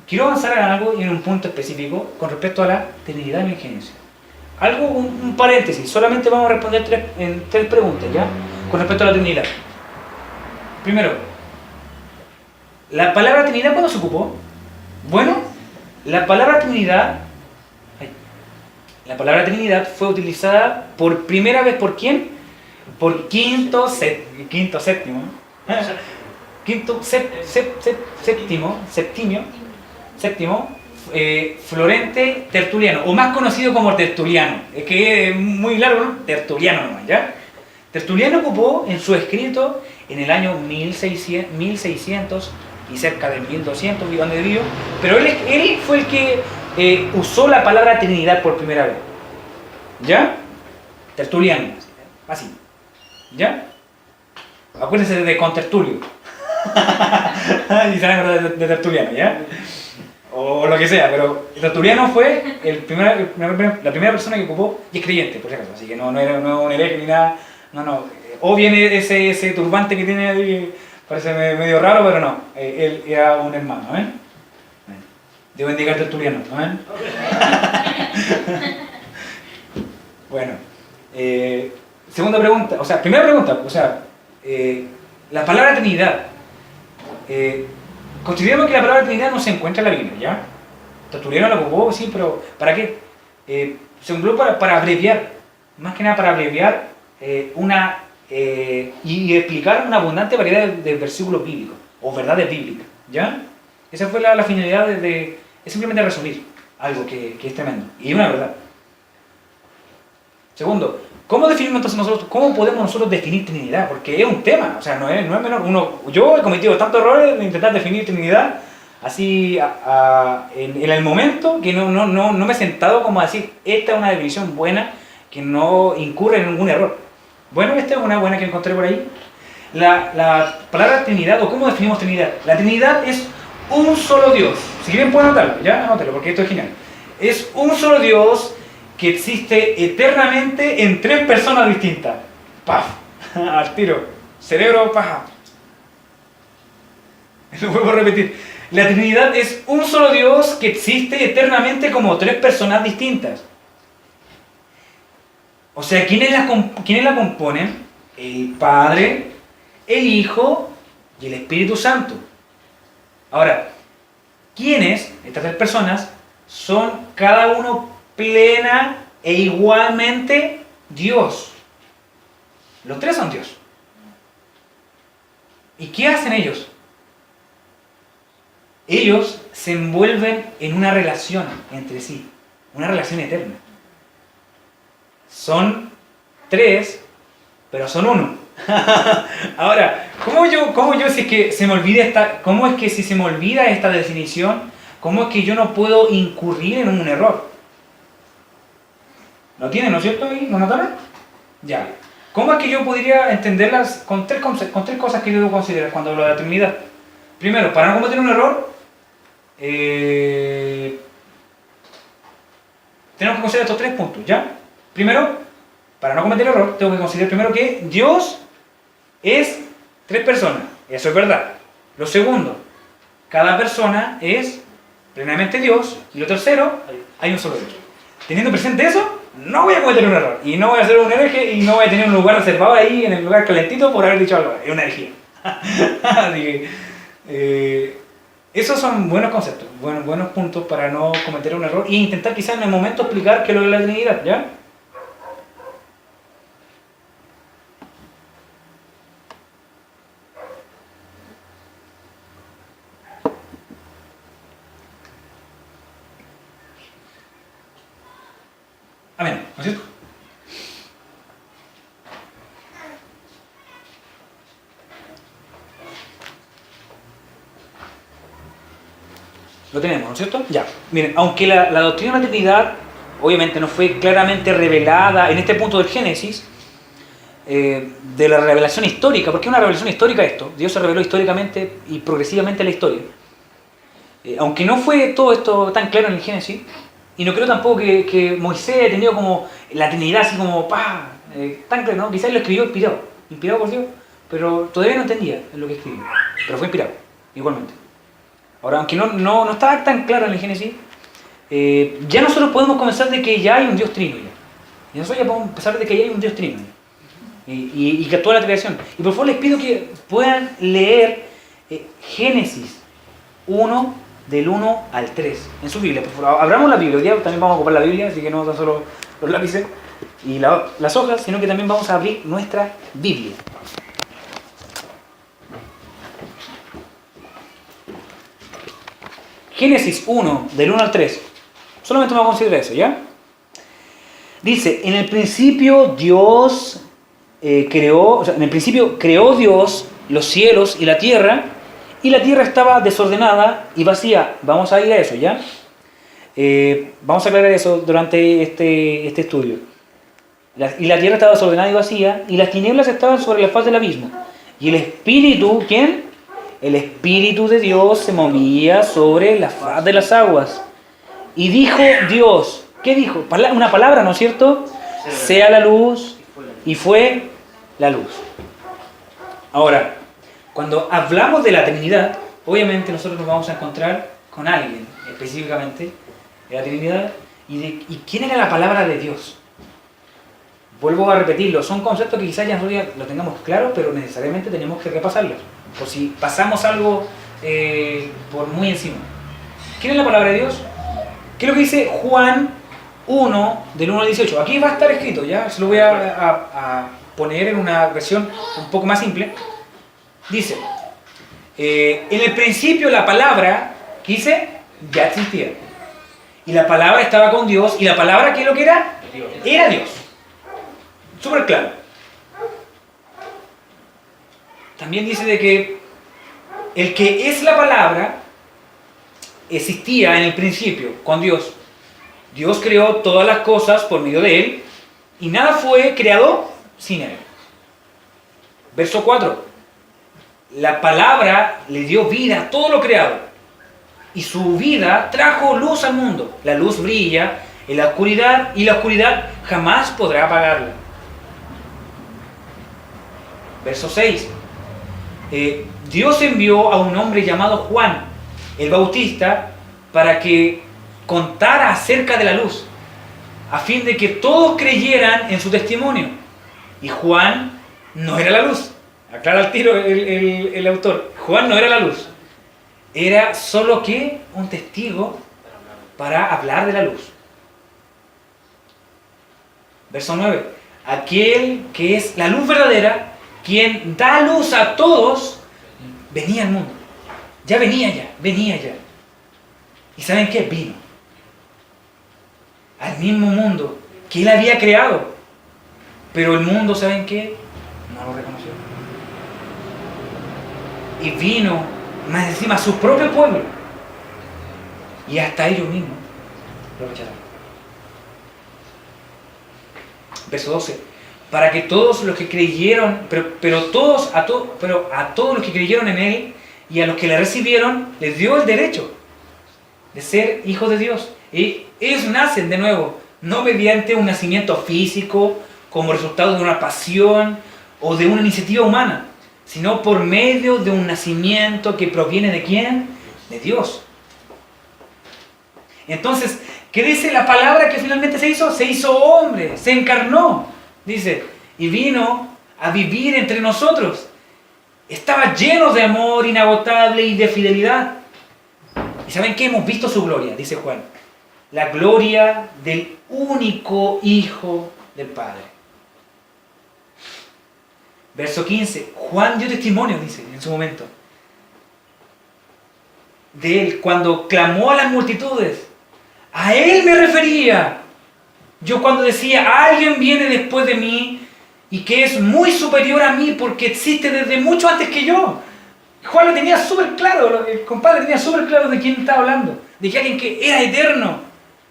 quiero avanzar en algo y en un punto específico con respecto a la Trinidad en Génesis. Un paréntesis, solamente vamos a responder tres preguntas, ¿ya? Con respecto a la Trinidad. Primero, ¿la palabra Trinidad cuándo se ocupó? Bueno, la palabra Trinidad fue utilizada por primera vez ¿por quién? Por Quinto Séptimo, Florente Tertuliano, o más conocido como Tertuliano. Es que es muy largo, ¿no? Tertuliano nomás, ¿ya? Tertuliano ocupó en su escrito en el año 1600 y cerca del 1200, donde vivió, pero él fue el que usó la palabra Trinidad por primera vez. ¿Ya? Tertuliano, así. ¿Ya? Acuérdense de Contertulio. Y se van a acordar de Tertuliano, ¿ya? o lo que sea, pero Tertuliano fue la primera persona que ocupó, y es creyente, por si acaso, así que no era un hereje ni nada, no. O viene ese turbante que tiene ahí, parece medio raro, pero no, él era un hermano, ¿eh? Dios bendiga a Tertuliano, ¿eh? Bueno, segunda pregunta, primera pregunta, la palabra Trinidad. Consideramos que la palabra Trinidad no se encuentra en la Biblia, ¿ya? Tertuliano la ocupó, sí, pero ¿para qué? Se empleó para abreviar, más que nada para abreviar y explicar una abundante variedad de versículos bíblicos, o verdades bíblicas, ¿ya? Esa fue la finalidad es simplemente resumir algo que es tremendo, y una verdad. Segundo, ¿cómo definimos entonces nosotros, cómo podemos nosotros definir Trinidad? Porque es un tema, no es menor. Yo he cometido tantos errores de intentar definir Trinidad así en el momento que no me he sentado como a decir, esta es una definición buena que no incurre en ningún error. Bueno, esta es una buena que encontré por ahí. La palabra Trinidad, o cómo definimos Trinidad. La Trinidad es un solo Dios. Si quieren pueden anotarlo, ya anótelo porque esto es genial. Es un solo Dios que existe eternamente en tres personas distintas. ¡Paf! Al tiro. Cerebro, ¡paf! Lo vuelvo a repetir. La Trinidad es un solo Dios que existe eternamente como tres personas distintas. O sea, ¿quiénes la componen? El Padre, el Hijo y el Espíritu Santo. Ahora, ¿quiénes, estas tres personas, son cada uno plena e igualmente Dios? Los tres son Dios. ¿Y qué hacen ellos? Ellos se envuelven en una relación entre sí, una relación eterna. Son tres, pero son uno. Ahora, ¿cómo yo si es que se me olvida cómo es que si se me olvida esta definición, cómo es que yo no puedo incurrir en un error? ¿Lo tienen, no es cierto? ¿Lo notaron? Ya. ¿Cómo es que yo podría entenderlas con tres cosas que yo debo considerar cuando hablo de la Trinidad? Primero, para no cometer un error, tenemos que considerar estos tres puntos, ¿ya? Primero, para no cometer error, tengo que considerar primero que Dios es tres personas. Eso es verdad. Lo segundo, cada persona es plenamente Dios. Y lo tercero, hay un solo Dios. Teniendo presente eso, no voy a cometer un error. Y no voy a hacer un hereje y no voy a tener un lugar reservado ahí en el lugar calentito por haber dicho algo. Es una herejía. Así que, esos son buenos conceptos, buenos puntos para no cometer un error e intentar quizás en el momento explicar qué es lo de la Trinidad, ¿ya? Amén, ¿no es cierto? Lo tenemos, ¿no es cierto? Ya. Miren, aunque la doctrina de la Trinidad obviamente no fue claramente revelada en este punto del Génesis, de la revelación histórica, porque es una revelación histórica esto, Dios se reveló históricamente y progresivamente en la historia. Aunque no fue todo esto tan claro en el Génesis, y no creo tampoco que Moisés haya tenido como la Trinidad así como tan claro, ¿no? Quizás lo escribió inspirado por Dios, pero todavía no entendía lo que escribió, pero fue inspirado, igualmente. Ahora, aunque no estaba tan claro en el Génesis, ya nosotros podemos comenzar de que ya hay un Dios trino. Y nosotros ya podemos empezar de que ya hay un Dios trino. Y que toda la creación. Y por favor les pido que puedan leer Génesis 1, del 1 al 3, en su Biblia. Por favor, abramos la Biblia. Hoy día también vamos a ocupar la Biblia, así que no tan solo los lápices y las hojas, sino que también vamos a abrir nuestra Biblia. Génesis 1, del 1 al 3. Solamente vamos a considerar eso, ¿ya? Dice, en el principio Dios en el principio creó Dios los cielos y la tierra estaba desordenada y vacía. Vamos a ir a eso, ¿ya? Vamos a aclarar eso durante este estudio. Y la tierra estaba desordenada y vacía, y las tinieblas estaban sobre la faz del abismo. Y el Espíritu, ¿quién? el Espíritu de Dios se movía sobre la faz de las aguas. Y dijo Dios, ¿qué dijo? Una palabra, ¿no es cierto? Sea la luz, y fue la luz. Ahora, cuando hablamos de la Trinidad, obviamente nosotros nos vamos a encontrar con alguien, específicamente, de la Trinidad, y quién era la palabra de Dios. Vuelvo a repetirlo, son conceptos que quizás ya lo tengamos claro, pero necesariamente tenemos que repasarlos, por si pasamos algo por muy encima. ¿Quién es la palabra de Dios? ¿Qué es lo que dice Juan 1, del 1 al 18? Aquí va a estar escrito, ya se lo voy a poner en una versión un poco más simple. Dice, en el principio la palabra, ¿qué dice? Ya existía. Y la palabra estaba con Dios, y la palabra, ¿qué es lo que era? Dios. Era Dios. Súper claro. También dice de que el que es la palabra existía en el principio con Dios. Dios creó todas las cosas por medio de Él, y nada fue creado sin Él. Verso 4. La palabra le dio vida a todo lo creado, y su vida trajo luz al mundo. La luz brilla en la oscuridad, y la oscuridad jamás podrá apagarla. Verso 6. Dios envió a un hombre llamado Juan, el Bautista, para que contara acerca de la luz, a fin de que todos creyeran en su testimonio. Y Juan no era la luz. Aclara al tiro el autor. Juan no era la luz. Era solo que un testigo para hablar de la luz. Verso 9. Aquel que es la luz verdadera, quien da luz a todos, venía al mundo. Ya venía ya. ¿Y saben qué? Vino al mismo mundo que Él había creado. Pero el mundo, ¿saben qué? No lo reconoció. Y vino, más encima, a su propio pueblo. Y hasta ellos mismos lo rechazaron. Verso 12. Para que todos los que creyeron, pero a todos los que creyeron en Él y a los que le recibieron, les dio el derecho de ser hijos de Dios. Y ellos nacen de nuevo, no mediante un nacimiento físico, como resultado de una pasión o de una iniciativa humana, sino por medio de un nacimiento que proviene ¿de quién? De Dios. Entonces, ¿qué dice la palabra que finalmente se hizo? Se hizo hombre, se encarnó, dice, y vino a vivir entre nosotros. Estaba lleno de amor inagotable y de fidelidad. ¿Y saben qué? Hemos visto su gloria, dice Juan. La gloria del único Hijo del Padre. Verso 15. Juan dio testimonio, dice, en su momento, de Él, cuando clamó a las multitudes. A Él me refería. Yo cuando decía, alguien viene después de mí y que es muy superior a mí porque existe desde mucho antes que yo. Juan lo tenía súper claro, el compadre tenía súper claro de quién estaba hablando, de que alguien que era eterno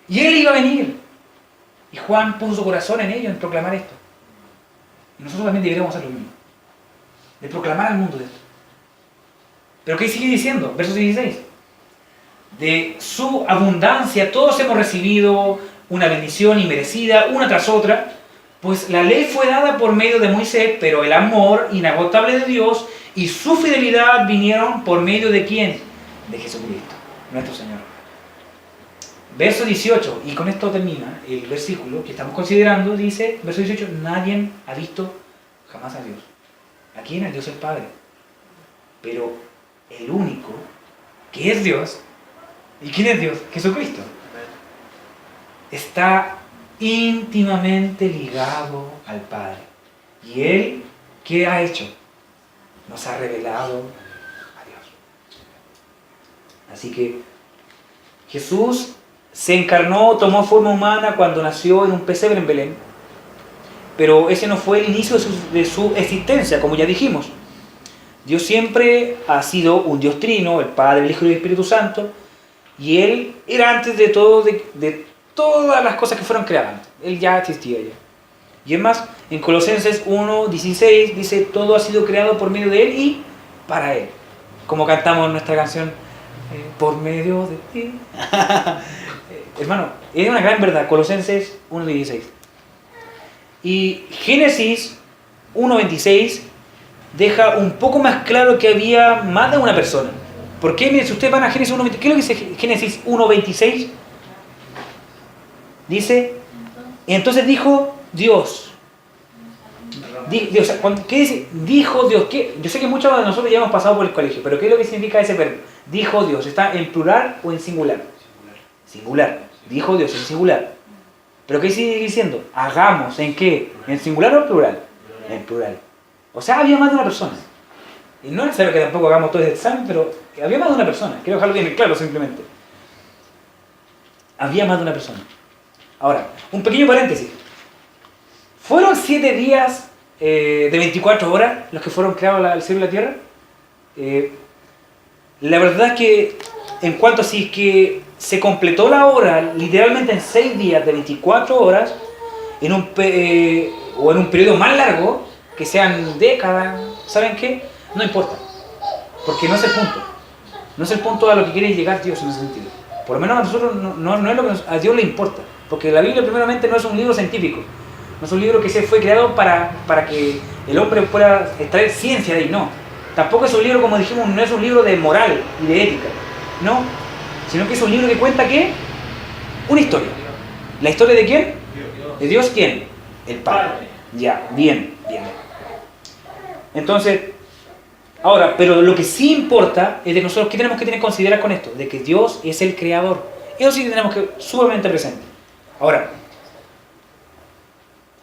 y Él iba a venir. Y Juan puso su corazón en ello, en proclamar esto. Y nosotros también deberíamos hacer lo mismo, de proclamar al mundo de esto. Pero ¿qué sigue diciendo? Verso 16. De su abundancia todos hemos recibido una bendición inmerecida, una tras otra, pues la ley fue dada por medio de Moisés, pero el amor inagotable de Dios y su fidelidad vinieron por medio de ¿quién? De Jesucristo, nuestro Señor. Verso 18, y con esto termina el versículo que estamos considerando, dice, verso 18, nadie ha visto jamás a Dios. ¿A quién? A Dios el Padre. Pero el único que es Dios, ¿y quién es Dios? Jesucristo. Está íntimamente ligado al Padre. ¿Y Él qué ha hecho? Nos ha revelado a Dios. Así que Jesús se encarnó, tomó forma humana cuando nació en un pesebre en Belén. Pero ese no fue el inicio de su existencia, como ya dijimos. Dios siempre ha sido un Dios trino, el Padre, el Hijo y el Espíritu Santo. Y Él era antes de todo, de todas las cosas que fueron creadas. Él ya existía ya. Y es más, en Colosenses 1:16 dice, todo ha sido creado por medio de Él y para Él. como cantamos en nuestra canción, por medio de ti. Hermano, es una gran verdad, Colosenses 1:16. Y Génesis 1:26 deja un poco más claro que había más de una persona. ¿Por qué? Miren, si ustedes van a Génesis 1:26, ¿qué es lo que dice Génesis 1:26? Dice, entonces dijo Dios. ¿Qué dice? Dijo Dios. ¿Qué? Yo sé que muchos de nosotros ya hemos pasado por el colegio, pero ¿qué es lo que significa ese verbo? Dijo Dios. ¿Está en plural o en singular? Singular. Dijo Dios en singular. ¿Pero qué sigue diciendo? Hagamos. ¿En qué? ¿En singular o en plural? En plural. O sea, había más de una persona. Y no es necesario que tampoco hagamos todo ese examen, pero había más de una persona. Quiero dejarlo bien claro simplemente. Había más de una persona. Ahora, un pequeño paréntesis. ¿Fueron 7 días de 24 horas los que fueron creados el cielo y la tierra? La verdad es que, en cuanto a si es que se completó la hora literalmente en 6 días de 24 horas, o en un periodo más largo, que sean décadas, ¿saben qué? No importa. Porque no es el punto. No es el punto a lo que quiere llegar Dios en ese sentido. Por lo menos a nosotros no es lo que a Dios le importa. Porque la Biblia primeramente no es un libro científico. No es un libro que se fue creado para que el hombre pueda extraer ciencia de ahí, no. Tampoco es un libro, como dijimos, no es un libro de moral y de ética. No. Sino que es un libro que cuenta, ¿qué? Una historia. ¿La historia de quién? ¿De Dios quién? El Padre. Ya, bien. Entonces, ahora, pero lo que sí importa es de nosotros, ¿qué tenemos que tener en consideración con esto? De que Dios es el creador. Eso sí que tenemos que sumamente presente. Ahora,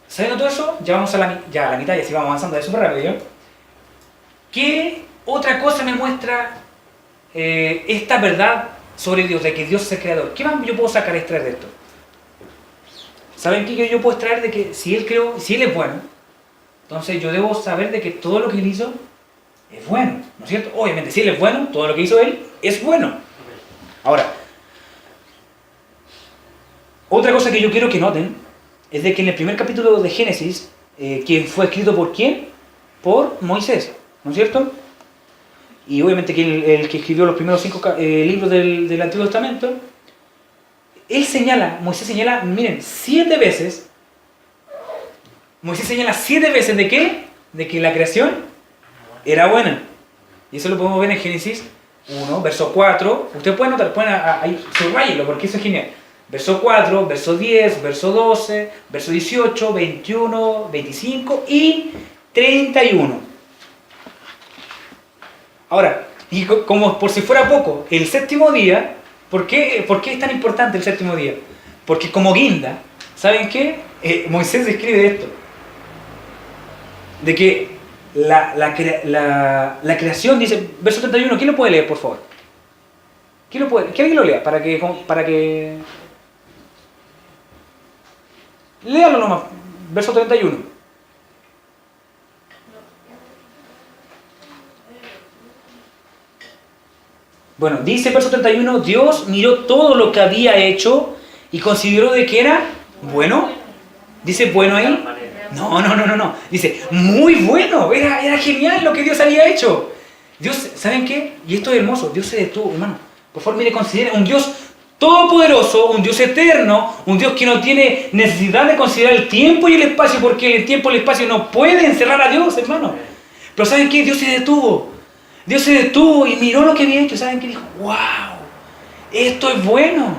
sabiendo todo eso, ya vamos a la mitad y así vamos avanzando de súper rápido. ¿Qué otra cosa me muestra esta verdad sobre Dios, de que Dios es el creador? ¿Qué más yo puedo sacar, extraer de esto? ¿Saben qué yo puedo extraer? De que si Él creó, si Él es bueno, entonces yo debo saber de que todo lo que Él hizo es bueno, ¿no es cierto? Obviamente, si Él es bueno, todo lo que hizo Él es bueno. Ahora, otra cosa que yo quiero que noten es de que en el primer capítulo de Génesis, que fue escrito ¿por quién? Por Moisés, ¿no es cierto? Y obviamente que el que escribió los primeros 5 libros del Antiguo Testamento, Moisés señala, miren, 7 veces, Moisés señala 7 veces ¿de qué? De que la creación era buena. Y eso lo podemos ver en Génesis 1, verso 4. Ustedes pueden notar, ahí subrayenlo porque eso es genial. Verso 4, verso 10, verso 12, verso 18, 21, 25 y 31. Ahora, y como por si fuera poco, el séptimo día, ¿por qué es tan importante el séptimo día? Porque como guinda, ¿saben qué? Moisés escribe esto. De que la creación, dice, verso 31, ¿quién lo puede leer, por favor? ¿Quién lo puede? Que alguien lo lea, para que... Léalo nomás, verso 31. Bueno, dice verso 31, Dios miró todo lo que había hecho y consideró de que era bueno. ¿Dice bueno ahí? No. Dice, muy bueno, era genial lo que Dios había hecho. Dios, ¿saben qué? Y esto es hermoso, Dios se detuvo, hermano. Por favor, mire, considere un Dios todopoderoso, un Dios eterno, un Dios que no tiene necesidad de considerar el tiempo y el espacio, porque el tiempo y el espacio no pueden encerrar a Dios, hermano. Pero ¿saben qué? Dios se detuvo. Dios se detuvo y miró lo que había hecho. ¿Saben qué? Dijo, wow, esto es bueno,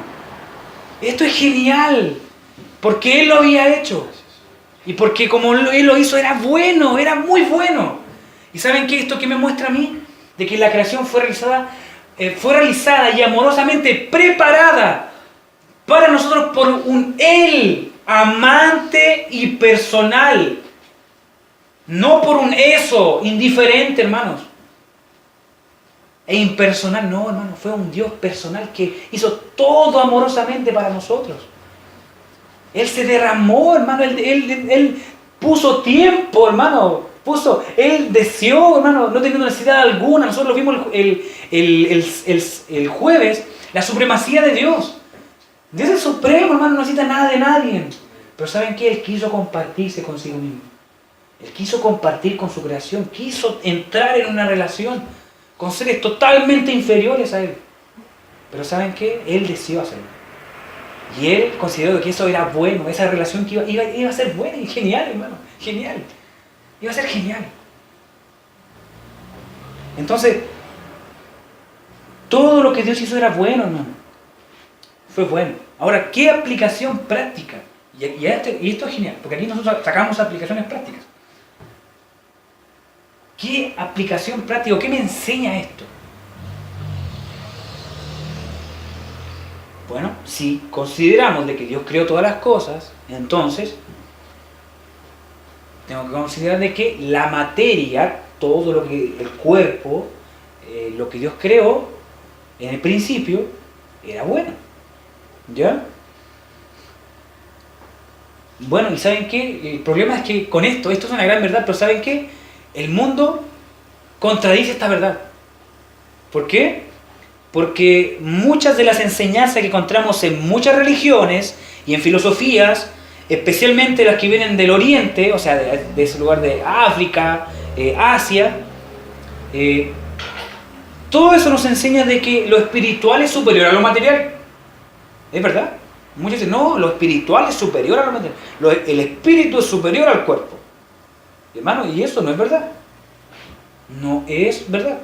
esto es genial, porque Él lo había hecho. Y porque como Él lo hizo era bueno, era muy bueno. ¿Y saben qué? Esto que me muestra a mí, de que la creación fue realizada y amorosamente preparada para nosotros por un Él amante y personal. No por un eso indiferente, hermanos. E impersonal, no, hermano. Fue un Dios personal que hizo todo amorosamente para nosotros. Él se derramó, hermano. Él puso tiempo, hermano. Él deseó, hermano, no teniendo necesidad alguna. Nosotros lo vimos el jueves, la supremacía de Dios. Dios es supremo, hermano, no necesita nada de nadie. Pero ¿saben qué? Él quiso compartirse consigo mismo. Él quiso compartir con su creación. Quiso entrar en una relación con seres totalmente inferiores a él. Pero ¿saben qué? Él decidió hacerlo. Y él consideró que eso era bueno, esa relación que iba a ser buena y genial, hermano. Genial. Iba a ser genial. Entonces, todo lo que Dios hizo era bueno, hermano. Fue bueno. Ahora, ¿qué aplicación práctica? Y esto es genial, porque aquí nosotros sacamos aplicaciones prácticas. ¿Qué aplicación práctica? ¿Qué me enseña esto? Bueno, si consideramos de que Dios creó todas las cosas, entonces tengo que considerar de que la materia, todo lo que el cuerpo, lo que Dios creó en el principio era bueno. ¿Ya? Bueno, ¿y saben qué? El problema es que con esto es una gran verdad, pero ¿saben qué? El mundo contradice esta verdad. ¿Por qué? Porque muchas de las enseñanzas que encontramos en muchas religiones y en filosofías, especialmente las que vienen del Oriente, o sea, de ese lugar de África, Asia, todo eso nos enseña de que lo espiritual es superior a lo material. ¿Es verdad? Muchos dicen, no, lo espiritual es superior a lo material. El espíritu es superior al cuerpo. Hermano, y eso no es verdad. No es verdad.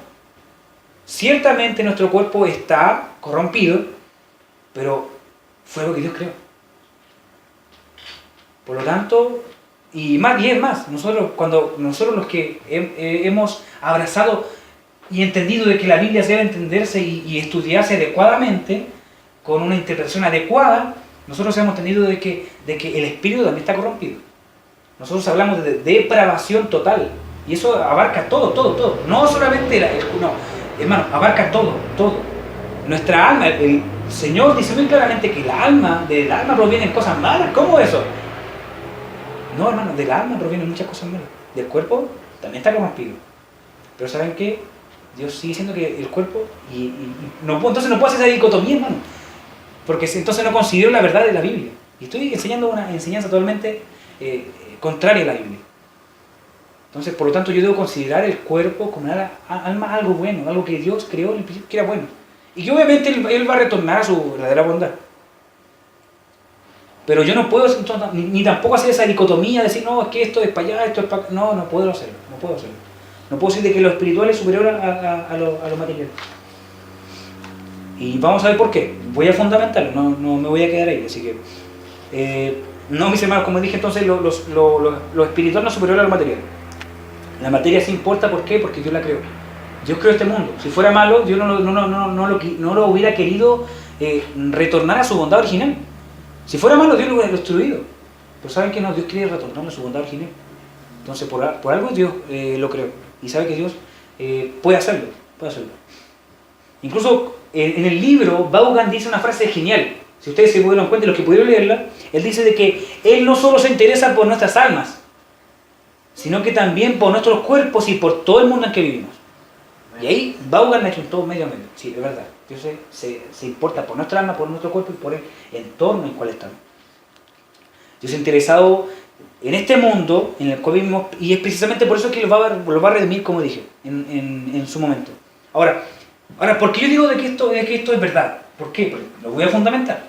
Ciertamente nuestro cuerpo está corrompido, pero fue lo que Dios creó. Por lo tanto, y es más, cuando nosotros los que hemos abrazado y entendido de que la Biblia debe entenderse y estudiarse adecuadamente, con una interpretación adecuada, nosotros hemos entendido de que el espíritu también está corrompido. Nosotros hablamos de depravación total, y eso abarca todo. No solamente hermano, abarca todo. Nuestra alma, el Señor dice muy claramente que del alma provienen cosas malas. ¿Cómo eso? No, hermano, del alma provienen muchas cosas malas. Del cuerpo también está corrompido. Pero ¿saben qué? Dios sigue diciendo que el cuerpo, entonces no puedo hacer esa dicotomía, hermano. Porque entonces no considero la verdad de la Biblia. Y estoy enseñando una enseñanza totalmente contraria a la Biblia. Entonces, por lo tanto, yo debo considerar el cuerpo como una alma algo bueno, algo que Dios creó en el principio que era bueno. Y que obviamente Él va a retornar a su verdadera bondad. Pero yo no puedo, ni tampoco hacer esa dicotomía, decir, no, es que esto es para allá, esto es para acá. No puedo hacerlo. No puedo decir de que lo espiritual es superior a lo material. Y vamos a ver por qué. Voy a fundamentarlo, no me voy a quedar ahí. Así que, no, mis hermanos, como dije entonces, lo espiritual no es superior a lo material. La materia sí importa, ¿por qué? Porque Dios la creó. Dios creó este mundo. Si fuera malo, Dios no lo hubiera querido retornar a su bondad original. Si fuera malo, Dios lo hubiera destruido. Pero ¿saben que no? Dios quiere retornar a su bondad original. Entonces, por algo Dios lo creó. Y sabe que Dios puede hacerlo. Incluso en el libro, Vaughan dice una frase genial. Si ustedes se dieron cuenta, los que pudieron leerla, él dice de que Él no solo se interesa por nuestras almas, sino que también por nuestros cuerpos y por todo el mundo en que vivimos. Y ahí Vaughan ha hecho un todo medio. Sí, es verdad. Dios se importa por nuestra alma, por nuestro cuerpo y por el entorno en el cual estamos. Dios es interesado en este mundo en el cual vivimos, y es precisamente por eso que lo va a redimir, como dije, en su momento. Ahora, ¿por qué yo digo de que esto es verdad? ¿Por qué? Porque lo voy a fundamentar.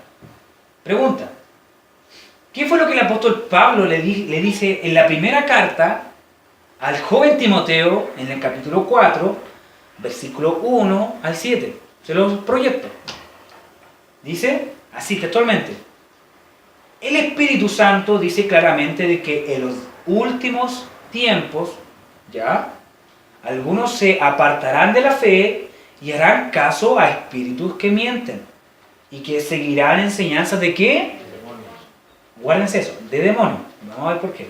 Pregunta. ¿Qué fue lo que el apóstol Pablo le dice en la primera carta al joven Timoteo, en el capítulo 4, versículo 1 al 7? Se los proyecto. Dice así textualmente: el Espíritu Santo dice claramente de que en los últimos tiempos, ¿ya?, algunos se apartarán de la fe y harán caso a espíritus que mienten y que seguirán enseñanzas de ¿qué? De demonios. Guárdense eso, de demonios. Vamos a ver por qué.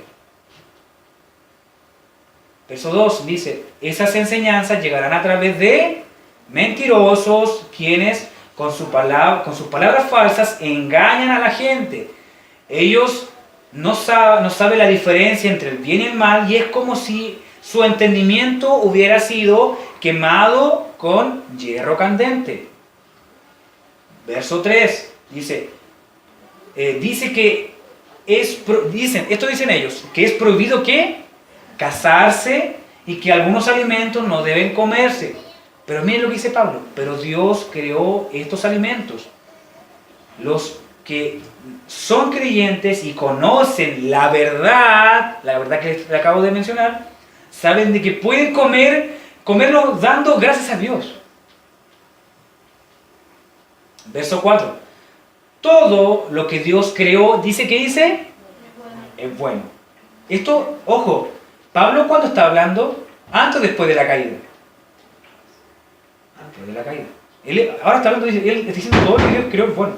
Verso 2 dice: esas enseñanzas llegarán a través de mentirosos, quienes con sus palabras falsas engañan a la gente. Ellos no saben la diferencia entre el bien y el mal, y es como si su entendimiento hubiera sido quemado con hierro candente. Verso 3 dice que dicen ellos, que es prohibido ¿qué? Casarse, y que algunos alimentos no deben comerse, Pero miren lo que dice Pablo, pero Dios creó estos alimentos. Los que son creyentes y conocen la verdad que les acabo de mencionar, saben de que pueden comerlo dando gracias a Dios. Verso 4. Todo lo que Dios creó, ¿dice qué dice? Es bueno. Esto, ojo, Pablo cuando está hablando, antes o después de la caída. Antes de la caída. Ahora está hablando, él está diciendo todo lo que Dios creó es bueno.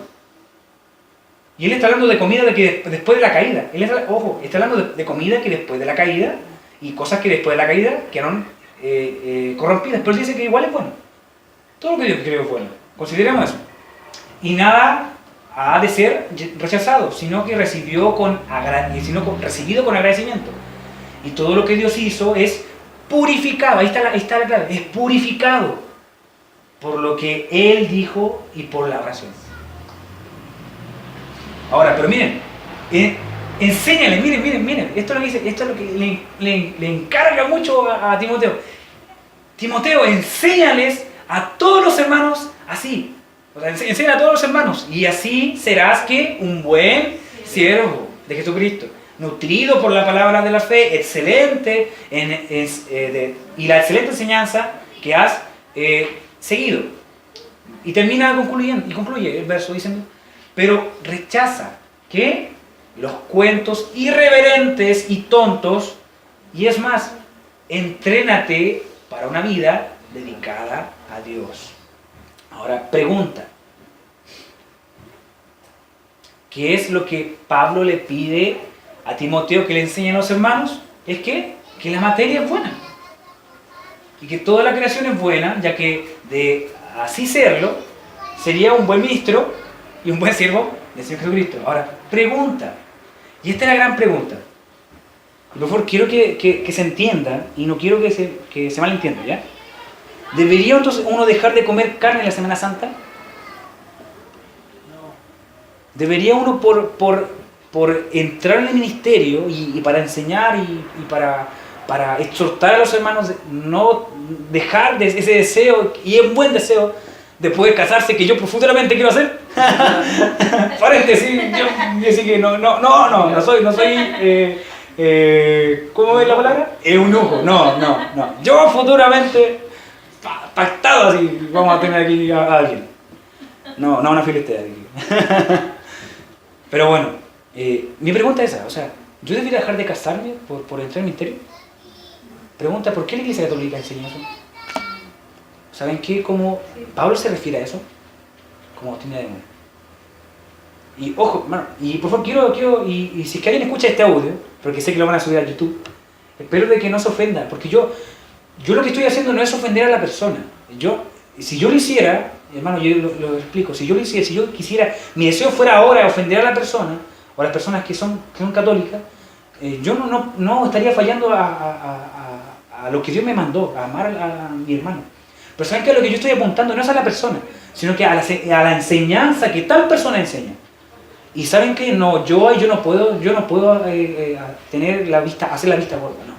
Y él está hablando de comida después de la caída. Él está hablando de comida que después de la caída y cosas que después de la caída quedaron corrompidas. Pero él dice que igual es bueno. Todo lo que Dios creó es bueno. Consideremos eso. Y nada ha de ser rechazado, sino que recibido con agradecimiento. Y todo lo que Dios hizo es purificado. Ahí está la clave. Es purificado por lo que Él dijo y por la oración. Ahora, pero miren, enséñale, miren, esto es lo que le encarga mucho a Timoteo. Timoteo, enséñales a todos los hermanos así. O sea, enséñale a todos los hermanos. Y así serás que un buen siervo de Jesucristo, nutrido por la palabra de la fe, excelente y la excelente enseñanza que has seguido. Y concluye el verso diciendo, pero rechaza ¿qué? Los cuentos irreverentes y tontos, y es más, entrénate para una vida dedicada a Dios. Ahora, pregunta. ¿Qué es lo que Pablo le pide a Timoteo que le enseñe a los hermanos? Es que la materia es buena. Y que toda la creación es buena, ya que de así serlo, sería un buen ministro y un buen siervo del Señor Jesucristo. Ahora, pregunta. Y esta es la gran pregunta. Y por favor, quiero que se entienda, y no quiero que se malentienda, ¿ya? ¿Debería entonces uno dejar de comer carne en la Semana Santa? ¿Debería uno por entrar en el ministerio y para enseñar y para exhortar a los hermanos, no dejar de ese deseo, y es un buen deseo, de poder casarse, que yo futuramente quiero hacer? Paréntesis, yo sí que no soy ¿cómo es la palabra? Eunuco, no. Yo futuramente, pactado así, vamos a tener aquí a alguien. No una filistea aquí. Pero bueno, mi pregunta es esa, o sea, ¿yo debería dejar de casarme por entrar en el ministerio? Pregunta, ¿por qué la Iglesia Católica enseña eso? ¿Saben qué? Como Pablo se refiere a eso, como doctrina de demonio. Y ojo, hermano, y por favor quiero y si es que alguien escucha este audio, porque sé que lo van a subir a YouTube, espero de que no se ofenda, porque yo lo que estoy haciendo no es ofender a la persona. Si yo lo hiciera, hermano, yo lo explico, si yo quisiera, mi deseo fuera ahora ofender a la persona, o a las personas que son católicas, yo no estaría fallando a lo que Dios me mandó, a amar a mi hermano. Pero ¿saben qué? Lo que yo estoy apuntando no es a la persona, sino que a la enseñanza que tal persona enseña. Y ¿saben qué? Yo no puedo tener hacer la vista gorda, no.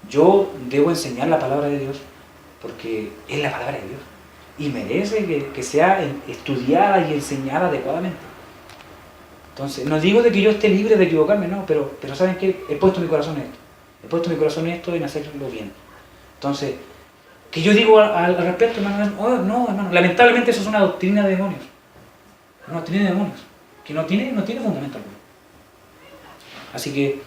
Yo debo enseñar la palabra de Dios, porque es la palabra de Dios. Y merece que sea estudiada y enseñada adecuadamente. Entonces, no digo de que yo esté libre de equivocarme, no, pero ¿saben qué? He puesto mi corazón en esto. He puesto mi corazón en esto, en hacerlo bien. Entonces, ¿qué yo digo al respecto, hermano? No, hermano, lamentablemente eso es una doctrina de demonios. Una doctrina de demonios, que no tiene fundamento alguno. Así que,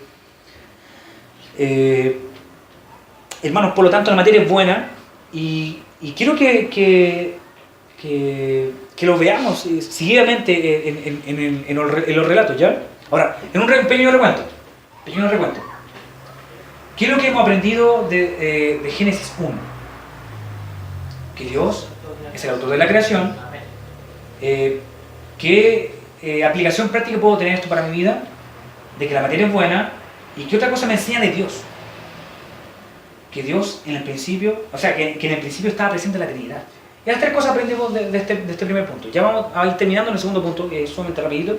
hermanos, por lo tanto la materia es buena y quiero que lo veamos seguidamente en los relatos, ¿ya? Ahora, en un pequeño recuento. ¿Qué es lo que hemos aprendido de Génesis 1? Que Dios es el autor de la creación. ¿Qué aplicación práctica puedo tener esto para mi vida? De que la materia es buena. ¿Y qué otra cosa me enseña de Dios? Que Dios en el principio, o sea, que en el principio estaba presente la Trinidad. Y las tres cosas aprendemos de este primer punto. Ya vamos a ir terminando en el segundo punto, que es sumamente rapidito.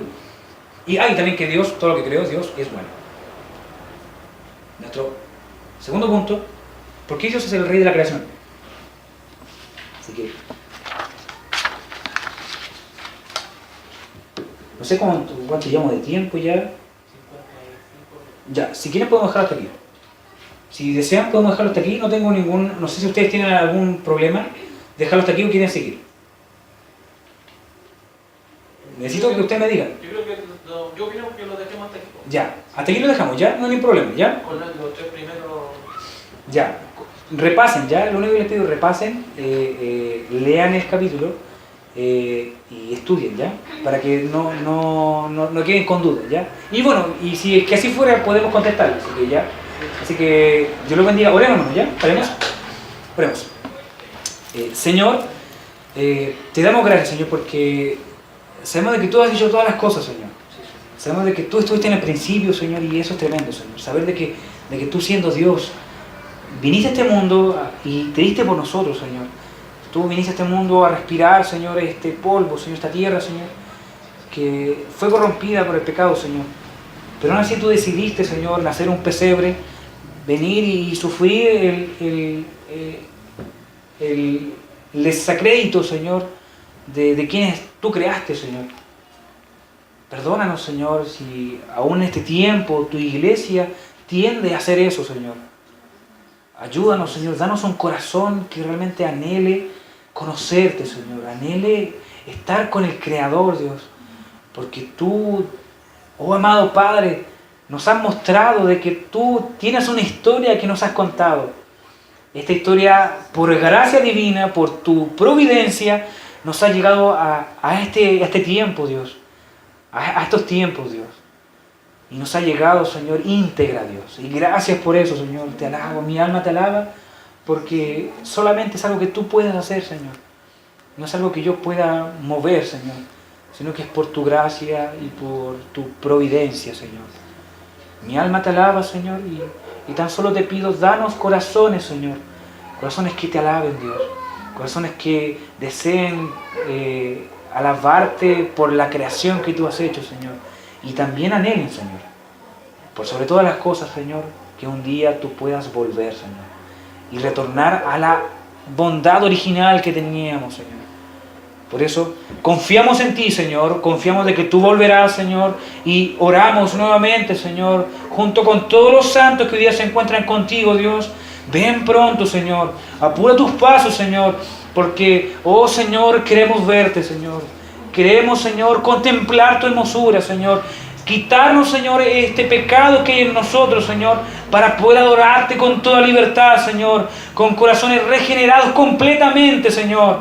Y también que Dios, todo lo que creó, Dios es bueno. Nuestro segundo punto, ¿por qué Dios es el rey de la creación? que no sé cuánto llevamos de tiempo ya. 55. Ya, si quieren podemos dejarlo hasta aquí. Si desean podemos dejarlo hasta aquí, no sé si ustedes tienen algún problema, dejarlo hasta aquí o quieren seguir. Necesito que usted me diga. Yo creo que yo opino que lo dejemos hasta aquí. Ya, hasta aquí lo dejamos, ya, no hay ningún problema, ya. Con los 3 primeros. Ya, repasen, ya, lo único que les pido, repasen, lean el capítulo y estudien, ya, para que no queden con dudas, ya. Y bueno, y si es que así fuera, podemos contestarlo, así que ya. Así que Dios los bendiga, oremos, ¿ya? Oremos. Señor, te damos gracias, Señor, porque sabemos de que tú has hecho todas las cosas, Señor. Sabemos de que tú estuviste en el principio, Señor, y eso es tremendo, Señor. Saber de que tú siendo Dios, viniste a este mundo y te diste por nosotros, Señor. Tú viniste a este mundo a respirar, Señor, este polvo, Señor, esta tierra, Señor, que fue corrompida por el pecado, Señor. Pero aún así tú decidiste, Señor, nacer un pesebre, venir y sufrir el desacrédito, Señor, de quienes tú creaste, Señor. Perdónanos, Señor, si aún en este tiempo tu iglesia tiende a hacer eso, Señor. Ayúdanos, Señor, danos un corazón que realmente anhele conocerte, Señor, anhele estar con el Creador, Dios, porque tú, oh amado Padre, nos has mostrado de que tú tienes una historia que nos has contado. Esta historia, por gracia divina, por tu providencia, nos ha llegado a este tiempo, Dios, a estos tiempos, Dios. Y nos ha llegado, Señor, íntegra, Dios. Y gracias por eso, Señor. Te alabo, mi alma te alaba, porque solamente es algo que tú puedes hacer, Señor. No es algo que yo pueda mover, Señor, sino que es por tu gracia y por tu providencia, Señor. Mi alma te alaba, Señor, y tan solo te pido, danos corazones, Señor. Corazones que te alaben, Dios. Corazones que deseen alabarte por la creación que tú has hecho, Señor. Y también anhelen, Señor, por sobre todas las cosas, Señor, que un día tú puedas volver, Señor, y retornar a la bondad original que teníamos, Señor. Por eso confiamos en ti, Señor, confiamos de que tú volverás, Señor, y oramos nuevamente, Señor, junto con todos los santos que hoy día se encuentran contigo, Dios. Ven pronto, Señor, apura tus pasos, Señor, porque, oh Señor, queremos verte, Señor. Queremos, Señor, contemplar tu hermosura, Señor. Quitarnos, Señor, este pecado que hay en nosotros, Señor, para poder adorarte con toda libertad, Señor, con corazones regenerados completamente, Señor,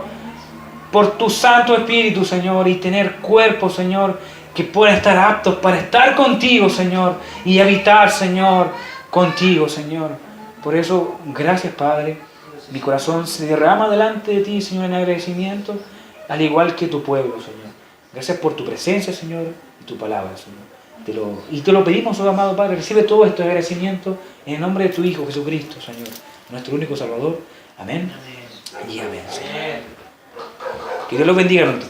por tu Santo Espíritu, Señor, y tener cuerpos, Señor, que puedan estar aptos para estar contigo, Señor, y habitar, Señor, contigo, Señor. Por eso, gracias, Padre. Mi corazón se derrama delante de ti, Señor, en agradecimiento, al igual que tu pueblo, Señor. Gracias por tu presencia, Señor, y tu palabra, Señor. Te lo pedimos, oh amado Padre, recibe todo este agradecimiento en el nombre de tu Hijo Jesucristo, Señor, nuestro único Salvador. Amén. Y amén, Señor. Que Dios los bendiga, hermano.